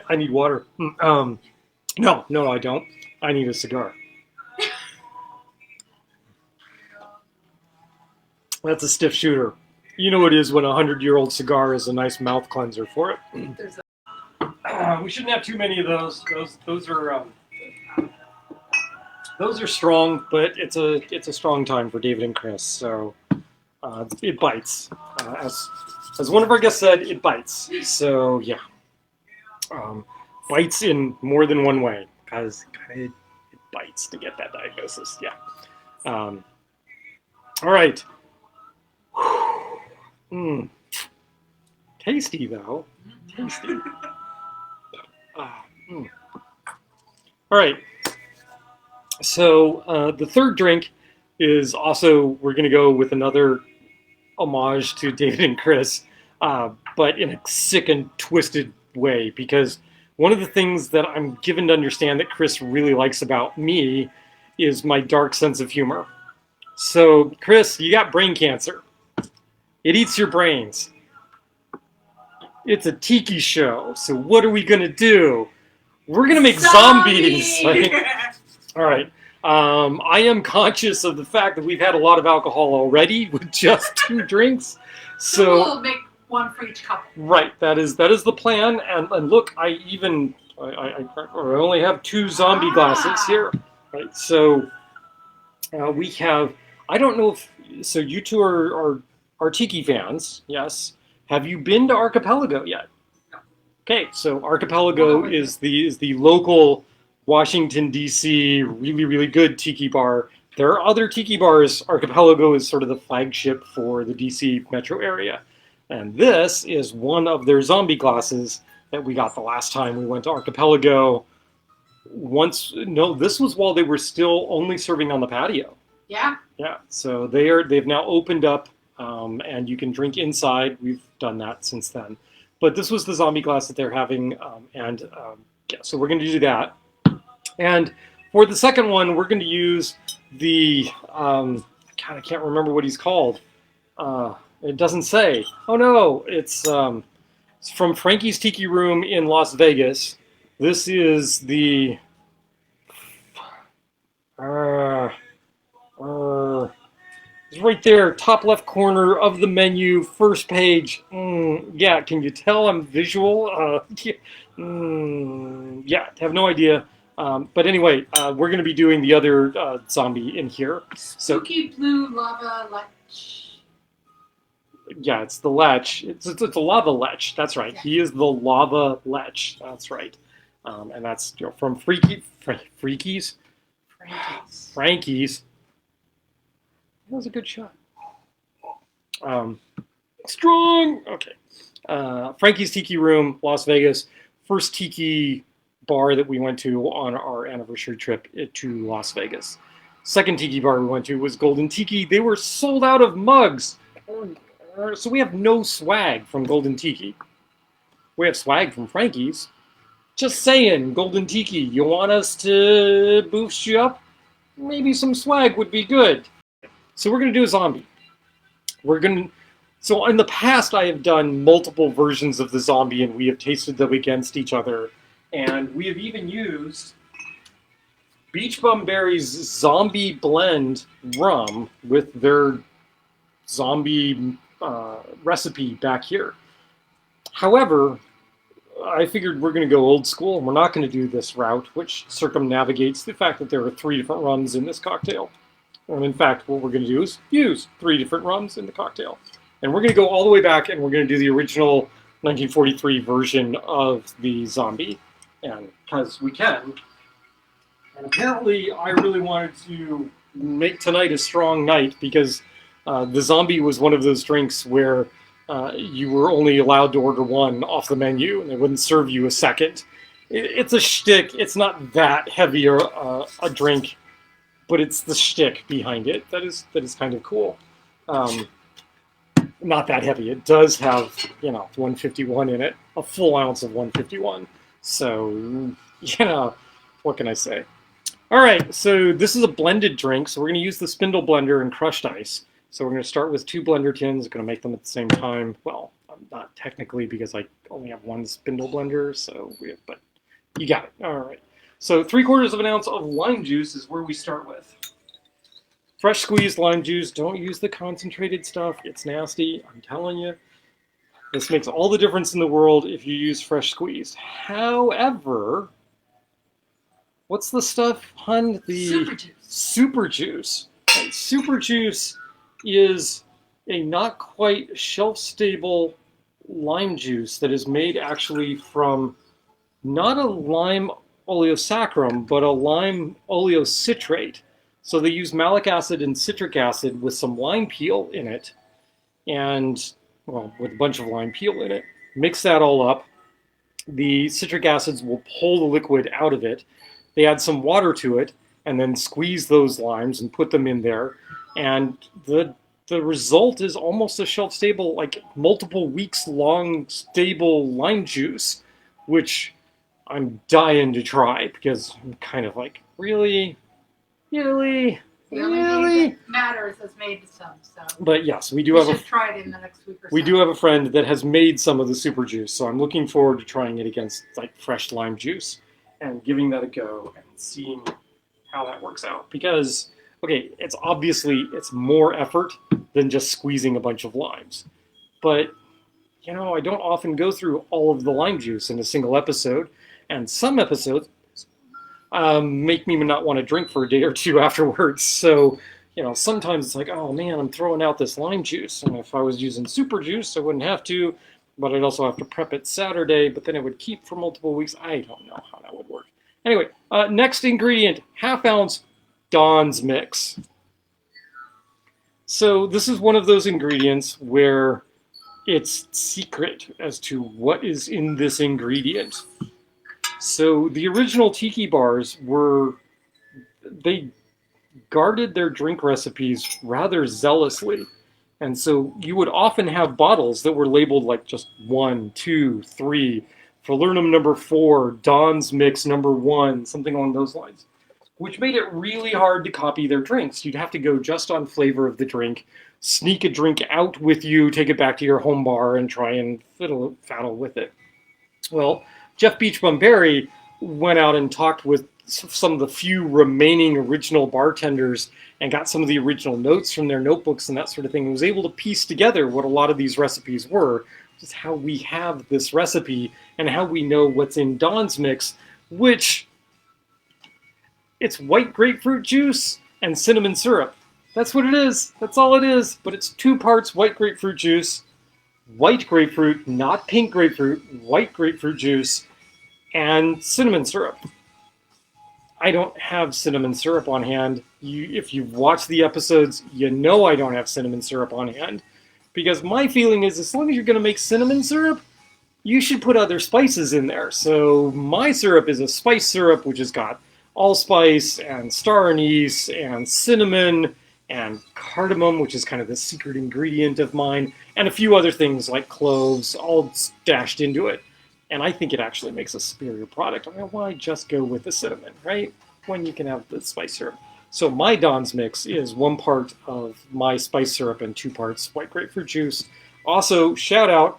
I need water. No, I don't. I need a cigar. That's a stiff shooter. You know it is when a 100-year-old cigar is a nice mouth cleanser for it. We shouldn't have too many of those. Those are strong, but it's a strong time for David and Chris. So it bites. As one of our guests said, it bites. So yeah, bites in more than one way because it bites to get that diagnosis. Yeah. All right. Tasty though. Tasty. All right. So the third drink is also, we're going to go with another homage to David and Chris, but in a sick and twisted way, because one of the things that I'm given to understand that Chris really likes about me is my dark sense of humor. So Chris, you got brain cancer. It eats your brains. It's a tiki show. So what are we going to do? We're going to make zombies. Right? All right. I am conscious of the fact that we've had a lot of alcohol already with just 2 drinks. So So we'll make one for each couple. right, that is the plan. And look, I only have 2 zombie glasses here. Right, so we have. I don't know if so. You two are tiki fans, yes. Have you been to Archipelago yet? No. Okay, so Archipelago is the local Washington D.C. really good tiki bar. There are other tiki bars. Archipelago is sort of the flagship for the D.C. metro area, and this is one of their zombie glasses that we got the last time we went to Archipelago. This was while they were still only serving on the patio. Yeah. Yeah, so they've now opened up, and you can drink inside. We've done that since then, but this was the zombie glass that they're having, yeah. So we're going to do that, and for the second one, we're going to use the God, I can't remember what he's called. It doesn't say. Oh no, it's from Frankie's Tiki Room in Las Vegas. This is the. It's right there, top left corner of the menu, first page. Yeah, can you tell I'm visual? Yeah, have no idea. But anyway, we're going to be doing the other zombie in here. Spooky blue lava lech. Yeah, it's the lech. It's a lava lech. That's right. He is the lava lech. That's right. And that's from Frankie's. That was a good shot. Strong. Okay. Frankie's Tiki Room, Las Vegas. First tiki bar that we went to on our anniversary trip to Las Vegas. Second tiki bar we went to was Golden Tiki. They were sold out of mugs. So we have no swag from Golden Tiki. We have swag from Frankie's. Just saying, Golden Tiki, you want us to boost you up? Maybe some swag would be good. So we're going to do a zombie. So in the past, I have done multiple versions of the zombie, and we have tasted them against each other. And we have even used Beach Bum Berry's Zombie Blend rum with their zombie recipe back here. However, I figured we're going to go old school, and we're not going to do this route, which circumnavigates the fact that there are 3 different rums in this cocktail. And in fact, what we're going to do is use 3 different rums in the cocktail. And we're going to go all the way back, and we're going to do the original 1943 version of the zombie, and because we can. And apparently, I really wanted to make tonight a strong night, because the zombie was one of those drinks where you were only allowed to order 1 off the menu, and they wouldn't serve you a second. It's a shtick. It's not that heavy a drink, but it's the shtick behind it that is kind of cool. Not that heavy. It does have 151 in it, a full ounce of 151. So what can I say? All right, so this is a blended drink, so we're going to use the spindle blender and crushed ice. So we're going to start with 2 blender tins. Going to make them at the same time. Well, not technically, because I only have 1 spindle blender. But you got it. All right. So 3/4 of an ounce of lime juice is where we start with. Fresh squeezed lime juice. Don't use the concentrated stuff. It's nasty. I'm telling you. This makes all the difference in the world if you use fresh squeezed. However, what's the stuff, hun? The Super juice. Super juice. Right, super juice is a not quite shelf-stable lime juice that is made actually from not a lime oleosaccharum, but a lime oleocitrate. So they use malic acid and citric acid with some lime peel in it, and, well, with a bunch of lime peel in it. Mix that all up. The citric acids will pull the liquid out of it. They add some water to it, and then squeeze those limes and put them in there. And the result is almost a shelf-stable, like multiple weeks long stable lime juice, which I'm dying to try, because I'm kind of like, really? The only thing that matters is made some. So. But yes, we should try it in the next week or so. We do have a friend that has made some of the super juice, so I'm looking forward to trying it against like fresh lime juice and giving that a go and seeing how that works out. Because, okay, it's more effort than just squeezing a bunch of limes. But, I don't often go through all of the lime juice in a single episode. And some episodes make me not want to drink for a day or two afterwards. So, sometimes it's like, oh man, I'm throwing out this lime juice. And if I was using super juice, I wouldn't have to. But I'd also have to prep it Saturday, but then it would keep for multiple weeks. I don't know how that would work. Anyway, next ingredient, half-ounce Dawn's Mix. So this is one of those ingredients where it's secret as to what is in this ingredient. So the original tiki bars they guarded their drink recipes rather zealously. And so you would often have bottles that were labeled like just 1, 2, 3, Falernum number 4, Dawn's Mix number 1, something along those lines, which made it really hard to copy their drinks. You'd have to go just on flavor of the drink, sneak a drink out with you, take it back to your home bar, and try and faddle with it. Well, Jeff Beachbum Berry went out and talked with some of the few remaining original bartenders and got some of the original notes from their notebooks and that sort of thing, and was able to piece together what a lot of these recipes were, which is how we have this recipe and how we know what's in Dawn's Mix, which it's white grapefruit juice and cinnamon syrup. That's what it is. That's all it is. But it's 2 parts white grapefruit juice, white grapefruit, not pink grapefruit, white grapefruit juice, and cinnamon syrup. I don't have cinnamon syrup on hand. If you've watched the episodes, you know I don't have cinnamon syrup on hand. Because my feeling is as long as you're going to make cinnamon syrup, you should put other spices in there. So my syrup is a spice syrup, which has got allspice and star anise and cinnamon and cardamom, which is kind of the secret ingredient of mine, and a few other things like cloves all stashed into it. And I think it actually makes a superior product. I mean, why just go with the cinnamon, right? When you can have the spice syrup. So my Dawn's Mix is 1 part of my spice syrup and 2 parts white grapefruit juice. Also, shout out,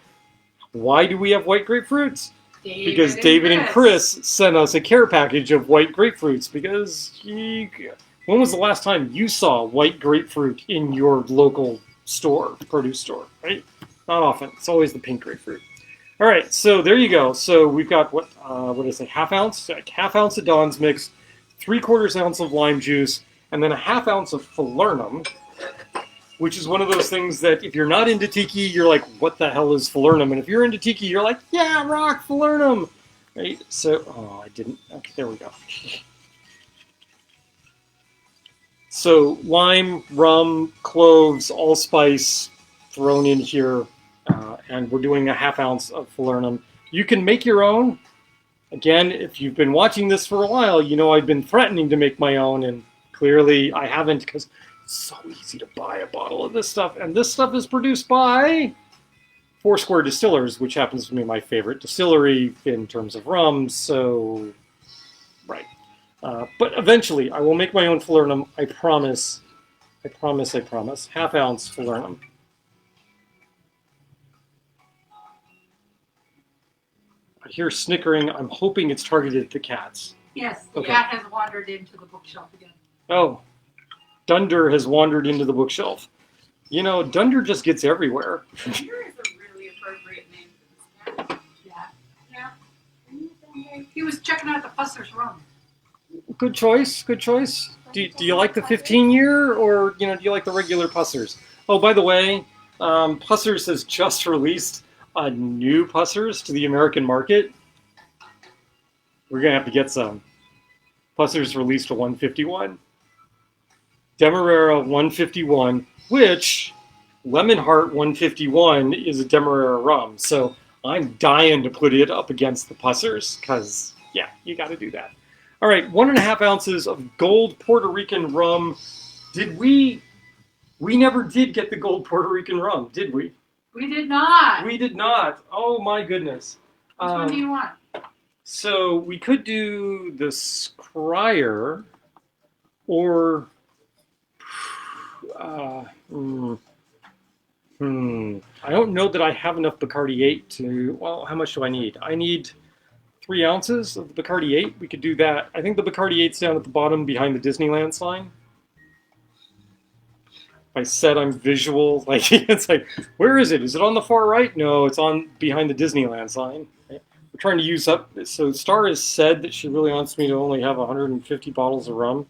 why do we have white grapefruits? Because David and Chris sent us a care package of white grapefruits. Because when was the last time you saw white grapefruit in your local store, produce store, right? Not often. It's always the pink grapefruit. All right, so there you go. So we've got what did I say? Half ounce of Dawn's Mix, 3/4 ounce of lime juice, and then a ½ ounce of falernum, which is one of those things that if you're not into tiki, you're like, what the hell is falernum? And if you're into tiki, you're like, yeah, rock falernum, right? So, I didn't. Okay, there we go. So lime, rum, cloves, allspice thrown in here. And we're doing a ½ ounce of falernum. You can make your own. Again, if you've been watching this for a while, you know I've been threatening to make my own, and clearly I haven't because it's so easy to buy a bottle of this stuff. And this stuff is produced by Foursquare Distillers, which happens to be my favorite distillery in terms of rum, so, right. But eventually, I will make my own falernum, I promise. I promise. ½ ounce falernum. I hear snickering. I'm hoping it's targeted at the cats. Yes, the Okay. cat has wandered into the bookshelf again. Oh, Dunder has wandered into the bookshelf. Dunder just gets everywhere. Dunder is a really appropriate name for this cat. Yeah. He was checking out the Fusser's rum. Good choice. Do you like the 15-year or do you like the regular Pussers? Oh, by the way, Pussers has just released a new Pussers to the American market. We're gonna have to get some. Pussers released a 151. Demerara 151, which Lemon Heart 151 is a Demerara rum. So I'm dying to put it up against the Pussers because, yeah, you got to do that. All right, 1½ ounces of gold Puerto Rican rum. We never did get the gold Puerto Rican rum, did we? We did not. We did not. Oh my goodness. Which one do you want? So we could do the Scryer or I don't know that I have enough Bacardi 8 to. Well, how much do I need? I need 3 ounces of the Bacardi 8. We could do that. I think the Bacardi 8's down at the bottom behind the Disneyland sign. If I said I'm visual, like it's like, where is it? Is it on the far right? No, it's on behind the Disneyland sign. We're trying to use up. So Star has said that she really wants me to only have 150 bottles of rum.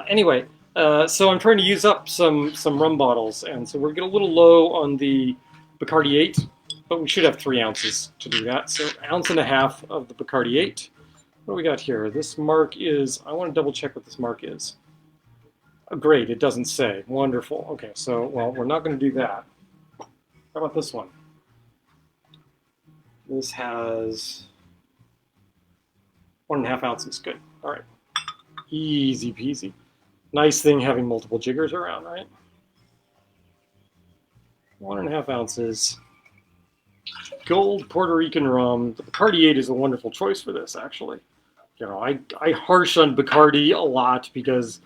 Anyway, so I'm trying to use up some rum bottles, and so we're getting a little low on the Bacardi 8, but we should have 3 ounces to do that. So 1.5 ounces of the Bacardi 8. What do we got here? This mark is, I want to double check what this mark is. Oh, great, it doesn't say. Wonderful. Okay, so, well, we're not going to do that. How about this one? This has 1.5 ounces. Good. All right. Easy peasy. Nice thing having multiple jiggers around, right? 1.5 ounces. Gold Puerto Rican rum. The Bacardi 8 is a wonderful choice for this, actually. You know, I harsh on Bacardi a lot because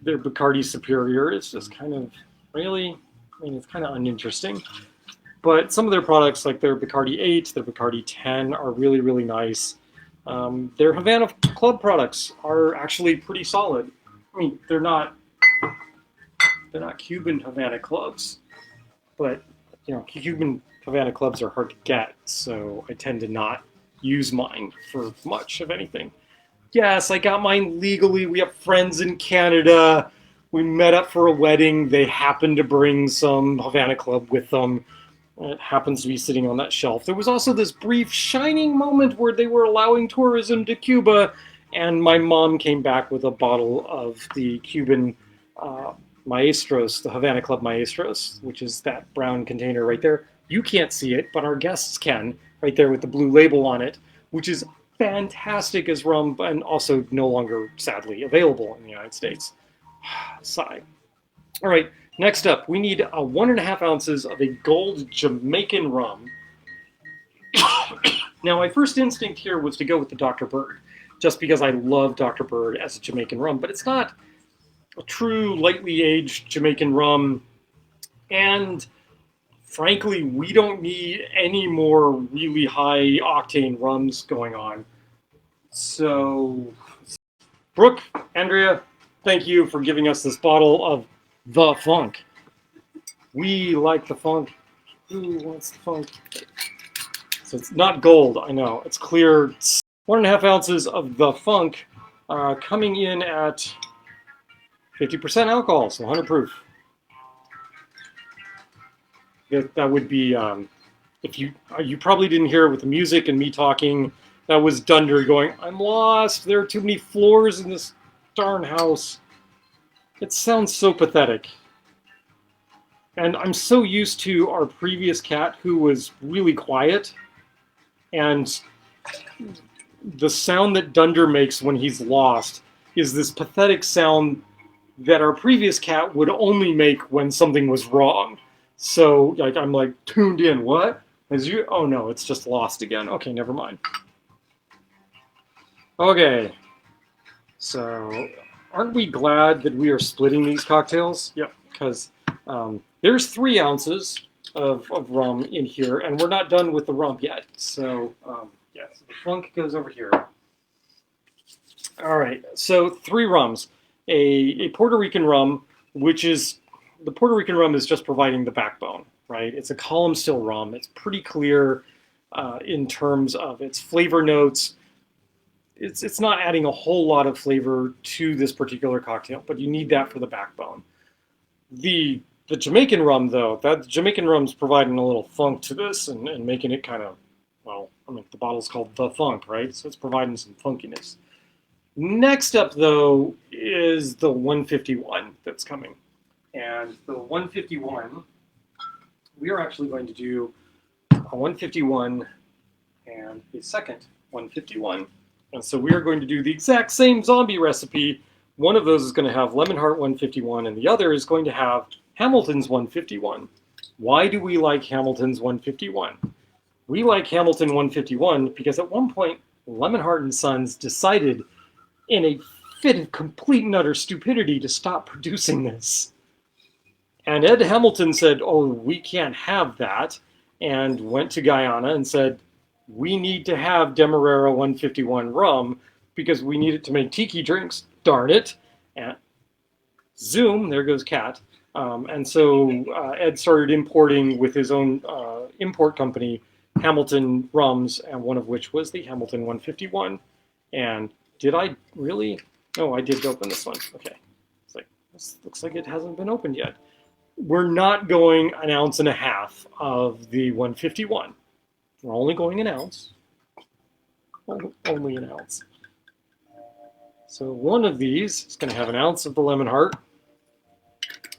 their Bacardi Superior is just kind of really, I mean, it's kind of uninteresting. But some of their products, like their Bacardi 8, their Bacardi 10, are really, really nice. Their Havana Club products are actually pretty solid. I mean, they're not Cuban Havana Clubs, but you know, Cuban Havana Clubs are hard to get, so I tend to not use mine for much of anything. Yes, I got mine legally. We have friends in Canada. We met up for a wedding. They happened to bring some Havana Club with them. It happens to be sitting on that shelf. There was also this brief shining moment where they were allowing tourism to Cuba, and my mom came back with a bottle of the Cuban Maestros, the Havana Club Maestros, which is that brown container right there. You can't see it, but our guests can, right there with the blue label on it, which is fantastic as rum, and also no longer, sadly, available in the United States. Sigh. All right. Next up, we need 1.5 ounces of a gold Jamaican rum. Now, my first instinct here was to go with the Dr. Bird, just because I love Dr. Bird as a Jamaican rum, but it's not a true lightly aged Jamaican rum, and frankly, we don't need any more really high octane rums going on. So, Brooke, Andrea, thank you for giving us this bottle of the funk. We like the funk. Who wants the funk? So it's not gold, I know. It's clear. 1.5 ounces of the funk, coming in at 50% alcohol, so 100 proof. That would be, if you probably didn't hear it with the music and me talking. That was Dunder going, "I'm lost. There are too many floors in this darn house." It sounds so pathetic. And I'm so used to our previous cat who was really quiet. And the sound that Dunder makes when he's lost is this pathetic sound that our previous cat would only make when something was wrong. So like I'm like tuned in. What? Oh no, it's just lost again. Okay, never mind. Okay. So aren't we glad that we are splitting these cocktails? Yep, because there's 3 ounces of rum in here, and we're not done with the rum yet. So, yeah, so the funk goes over here. All right, so 3 rums. A Puerto Rican rum, which is, the Puerto Rican rum is just providing the backbone, right? It's a column still rum. It's pretty clear in terms of its flavor notes. It's not adding a whole lot of flavor to this particular cocktail, but you need that for the backbone. The Jamaican rum, though, that Jamaican rum's providing a little funk to this and making it kind of, well, I mean, the bottle's called The Funk, right? So it's providing some funkiness. Next up, though, is the 151 that's coming. And the 151, we are actually going to do a 151 and a second 151. And so we are going to do the exact same zombie recipe. One of those is going to have Lemon Heart 151, and the other is going to have Hamilton's 151. Why do we like Hamilton's 151? We like Hamilton 151 because at one point, Lemon Heart and Sons decided in a fit of complete and utter stupidity to stop producing this. And Ed Hamilton said, "Oh, we can't have that," and went to Guyana and said, we need to have Demerara 151 rum because we need it to make tiki drinks. Darn it! And Zoom, there goes Cat. And so Ed started importing with his own import company, Hamilton rums, and one of which was the Hamilton 151. And did I really? Oh, I did open this one. Okay. It's like, this looks like it hasn't been opened yet. We're not going an ounce and a half of the 151. We're only going an ounce. Only an ounce. So one of these is going to have an ounce of the Lemon Heart,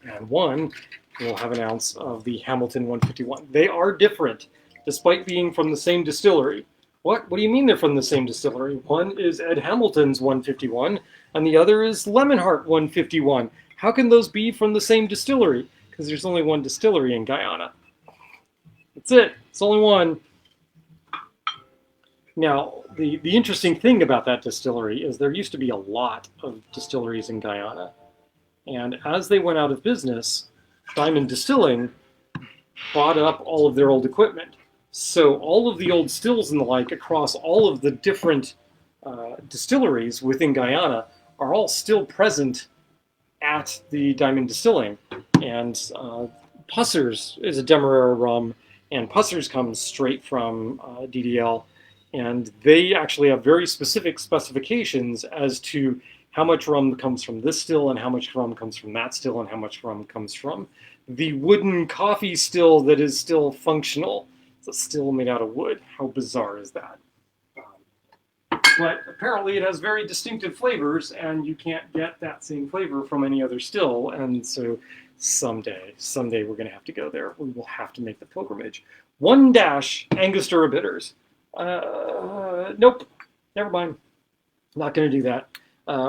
and one will have an ounce of the Hamilton 151. They are different, despite being from the same distillery. What do you mean they're from the same distillery? One is Ed Hamilton's 151, and the other is Lemon Heart 151. How can those be from the same distillery? Because there's only one distillery in Guyana. That's it. It's only one. Now, the interesting thing about that distillery is there used to be a lot of distilleries in Guyana. And as they went out of business, Diamond Distilling bought up all of their old equipment. So all of the old stills and the like across all of the different distilleries within Guyana are all still present at the Diamond Distilling. And Pussers is a Demerara rum, and Pussers comes straight from DDL. And they actually have very specific specifications as to how much rum comes from this still and how much rum comes from that still and how much rum comes from the wooden coffee still that is still functional. It's a still made out of wood. How bizarre is that? But apparently it has very distinctive flavors, and you can't get that same flavor from any other still. And so someday we're going to have to go there. We will have to make the pilgrimage. 1 dash Angostura bitters. Nope. Never mind. Not going to do that.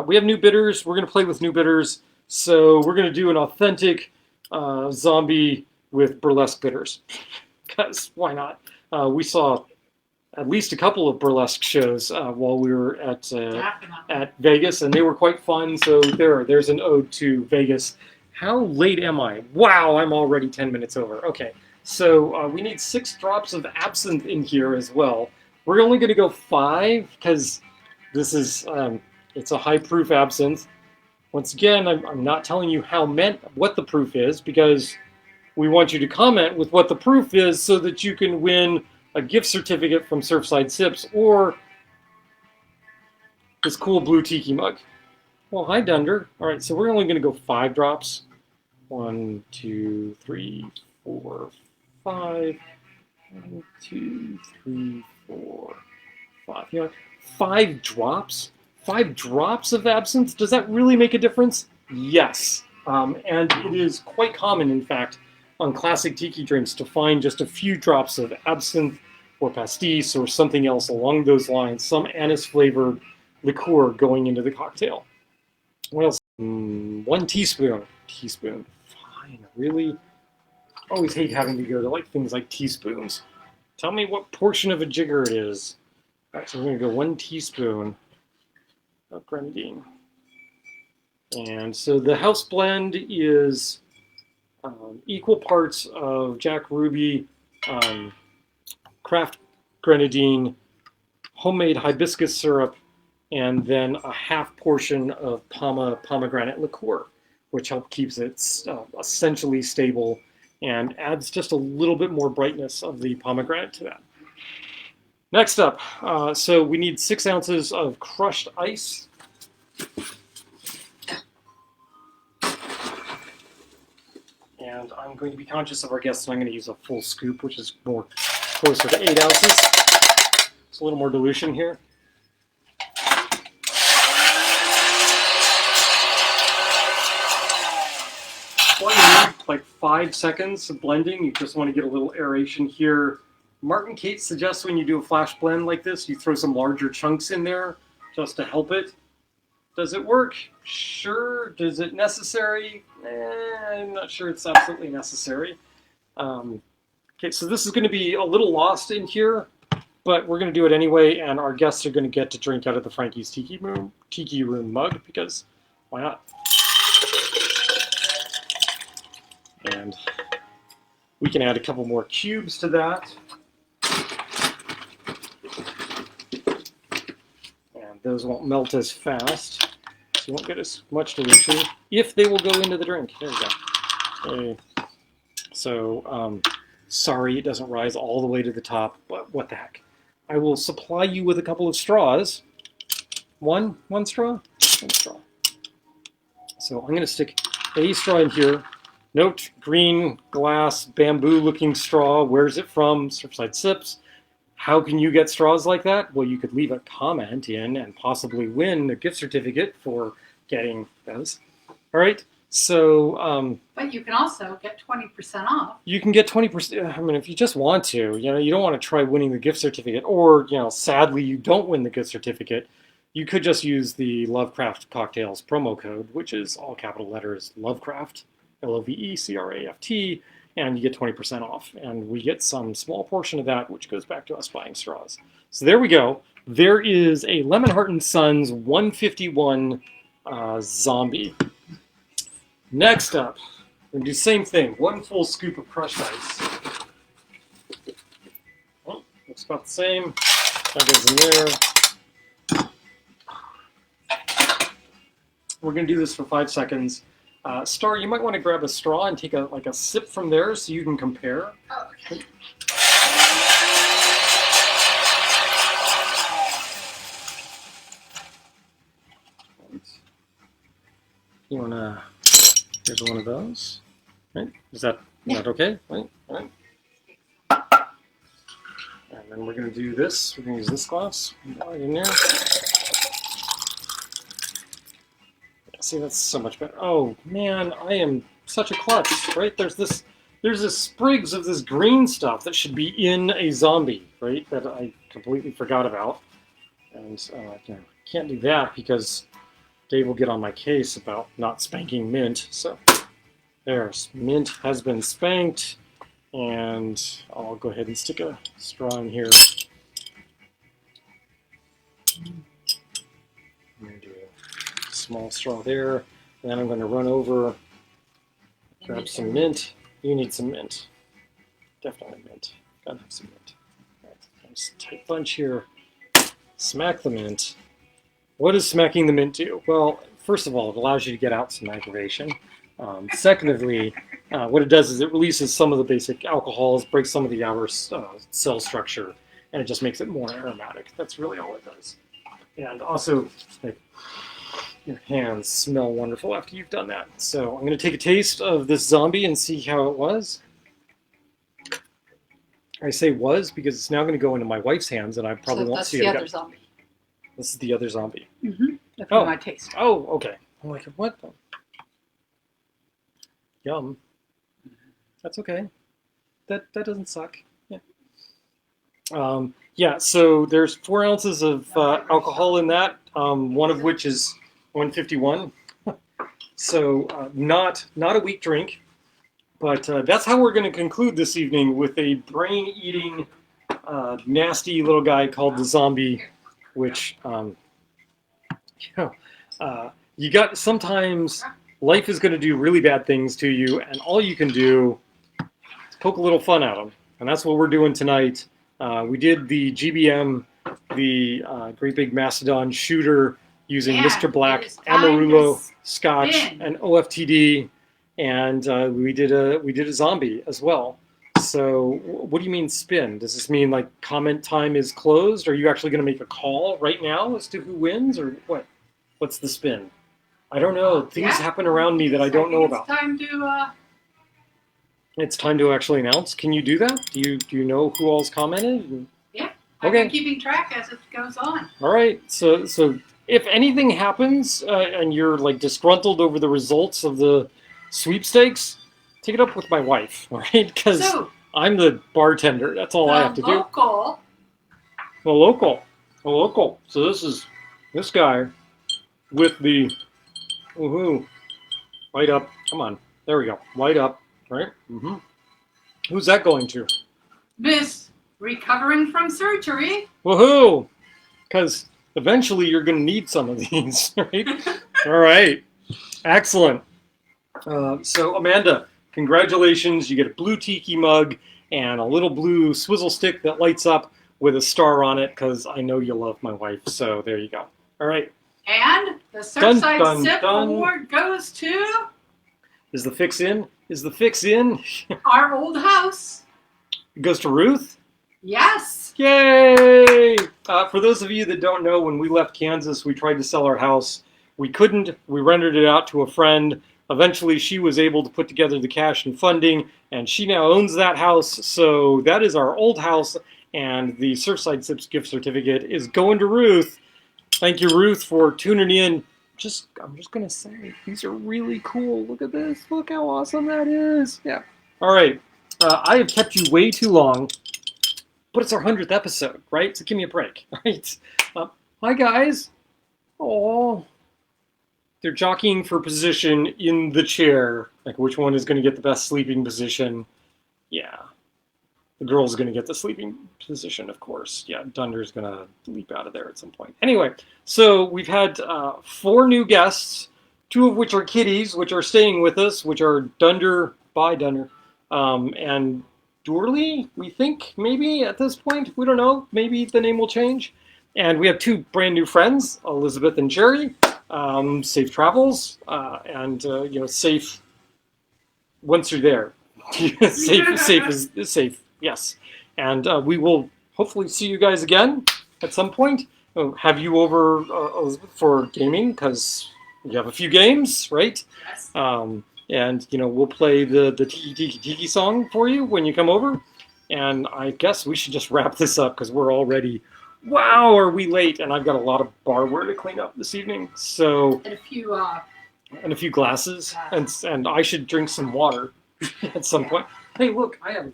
We have new bitters. We're going to play with new bitters. So we're going to do an authentic zombie with burlesque bitters. Because why not? We saw at least a couple of burlesque shows while we were at Vegas, and they were quite fun. So there's an ode to Vegas. How late am I? Wow, I'm already 10 minutes over. Okay. So we need 6 drops of absinthe in here as well. We're only going to go 5 because this is it's a high proof absinthe. Once again, I'm not telling you what the proof is because we want you to comment with what the proof is so that you can win a gift certificate from Surfside Sips or this cool blue tiki mug. Well, hi Dunder. All right, so we're only going to go 5 drops. 1, 2, 3, 4, 5. 1, 2, 3, 4, 5. You know, 5 drops? 5 drops of absinthe? Does that really make a difference? Yes. And it is quite common, in fact, on classic tiki drinks to find just a few drops of absinthe or pastis or something else along those lines, some anise-flavored liqueur going into the cocktail. What else? 1 teaspoon. Teaspoon. Fine. Really? I always hate having to go to things like teaspoons. Tell me what portion of a jigger it is. All right, so we're going to go 1 teaspoon of grenadine. And so the house blend is equal parts of Jack Ruby, craft grenadine, homemade hibiscus syrup, and then a half portion of pomegranate liqueur, which keeps it essentially stable and adds just a little bit more brightness of the pomegranate to that. Next up, so we need 6 ounces of crushed ice. And I'm going to be conscious of our guests, and I'm going to use a full scoop, which is more closer to 8 ounces. It's a little more dilution here. What you need, like 5 seconds of blending. You just want to get a little aeration here. Martin Kate suggests when you do a flash blend like this, you throw some larger chunks in there just to help it. Does it work? Sure. Does it necessary? I'm not sure it's absolutely necessary. Okay, so this is going to be a little lost in here, but we're going to do it anyway, and our guests are going to get to drink out of the Frankie's Tiki Room mug, because why not? And we can add a couple more cubes to that. those won't melt as fast, so you won't get as much dilution if they will go into the drink. There we go. Okay. So, sorry it doesn't rise all the way to the top, but what the heck. I will supply you with a couple of straws. One straw? One straw. So I'm going to stick a straw in here. Note, green glass, bamboo-looking straw. Where's it from? Surfside Sips. How can you get straws like that? Well, you could leave a comment in and possibly win a gift certificate for getting those. All right. So, But you can also get 20% off. you can get 20%. I mean, if you just want to, you don't want to try winning the gift certificate, or, sadly, you don't win the gift certificate. You could just use the Lovecraft Cocktails promo code, which is all capital letters Lovecraft, Lovecraft, and you get 20% off. And we get some small portion of that, which goes back to us buying straws. So there we go. There is a Lemon Heart & Sons 151 zombie. Next up, we're going to do the same thing. 1 full scoop of crushed ice. Oh, looks about the same. That goes in there. We're going to do this for 5 seconds. Star, you might want to grab a straw and take a sip from there so you can compare. Oh, okay. You want to... Here's one of those. Right? Is that okay? Right? All right. And then we're going to do this. We're going to use this glass. Right in there. See, that's so much better. Oh man, I am such a klutz, right? There's this sprigs of this green stuff that should be in a zombie, right? That I completely forgot about, and can't do that because Dave will get on my case about not spanking mint. So there's mint has been spanked, and I'll go ahead and stick a straw in here. I'm gonna do a small straw there, and then I'm going to run over, grab some mint. You need some mint. Definitely mint. Gotta have some mint. All right, nice tight bunch here. Smack the mint. What does smacking the mint do? Well, first of all, it allows you to get out some aggravation. Secondly, what it does is it releases some of the basic alcohols, breaks some of the outer cell structure, and it just makes it more aromatic. That's really all it does. And also, your hands smell wonderful after you've done that. So I'm going to take a taste of this zombie and see how it was. I say was because it's now going to go into my wife's hands, and I probably won't see it again. That's the other zombie. This is the other zombie. Mm-hmm. That's Oh. my taste. Oh, okay. I'm like, what? Yum. That's okay. That doesn't suck. Yeah. Yeah. So there's 4 ounces of alcohol in that. One of which is 151. So not a weak drink, but that's how we're going to conclude this evening with a brain-eating, nasty little guy called the zombie, which you got sometimes. Life is going to do really bad things to you, and all you can do is poke a little fun at them. And that's what we're doing tonight. We did the GBM, the Great Big Mastodon shooter, using Yeah, Mr. Black, it is time to Amarillo, Scotch, spin. and OFTD, and we did a zombie as well. So what do you mean spin? Does this mean like comment time is closed? Are you actually going to make a call right now as to who wins, or what? What's the spin? I don't know. Things happen around me that I don't know about. It's time to. It's time to actually announce. Can you do that? Do you know who all's commented? Yeah. I've Okay. been keeping track as it goes on. All right. So if anything happens and you're like disgruntled over the results of the sweepstakes, take it up with my wife, all right? Because So I'm the bartender. That's all I have to the do. local. The local. So this is this guy with the woohoo. Light up. Come on. There we go. Light up. Right? Mm-hmm. Who's that going to? Miss recovering from surgery. Woohoo! Because eventually you're going to need some of these, right? All right. Excellent. So Amanda, congratulations. You get a blue tiki mug and a little blue swizzle stick that lights up with a star on it because I know you love my wife. So there you go. All right. And the Dun, Surfside dun, Sip dun. Award goes to Is the fix in? Is the fix in? our old house. It goes to Ruth. Yes. Yay! For those of you that don't know, when we left Kansas, we tried to sell our house. We couldn't. We rented it out to a friend. Eventually, she was able to put together the cash and funding, and she now owns that house. So that is our old house, and the Surfside Sips gift certificate is going to Ruth. Thank you, Ruth, for tuning in. I'm just gonna say, these are really cool. Look at this. Look how awesome that is. Yeah. All right. I have kept you way too long, but it's our 100th episode, right? So give me a break, right? Hi, guys. Oh, they're jockeying for position in the chair. Like, which one is going to get the best sleeping position? Yeah. The girl's going to get the sleeping position, of course. Yeah, Dunder's going to leap out of there at some point. Anyway, so we've had 4 new guests, 2 of which are kitties, which are staying with us, which are Dunder, bye Dunder, and Dorley, we think, maybe at this point. We don't know. Maybe the name will change. And we have 2 brand new friends, Elizabeth and Jerry. Safe travels, and safe once you're there. safe is safe. Yes, and we will hopefully see you guys again at some point. Have you over, Elizabeth, for gaming, because we have a few games, right? Yes. And we'll play the Tiki Tiki Tiki song for you when you come over. And I guess we should just wrap this up because we're already, wow, are we late? And I've got a lot of barware to clean up this evening. So And a few glasses, and I should drink some water at some point. Hey, look, I have a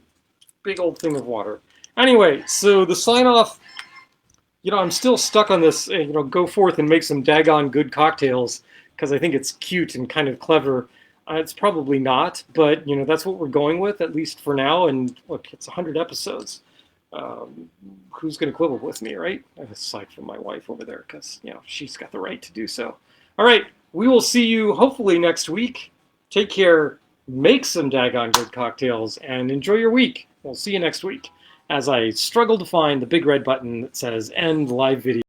big old thing of water. Anyway, so the sign off. I'm still stuck on this. Go forth and make some daggone good cocktails because I think it's cute and kind of clever. It's probably not, but that's what we're going with, at least for now. And look, it's 100 episodes. Who's going to quibble with me, right? Aside from my wife over there, because she's got the right to do so. All right, we will see you hopefully next week. Take care, make some daggone good cocktails, and enjoy your week. We'll see you next week as I struggle to find the big red button that says end live video.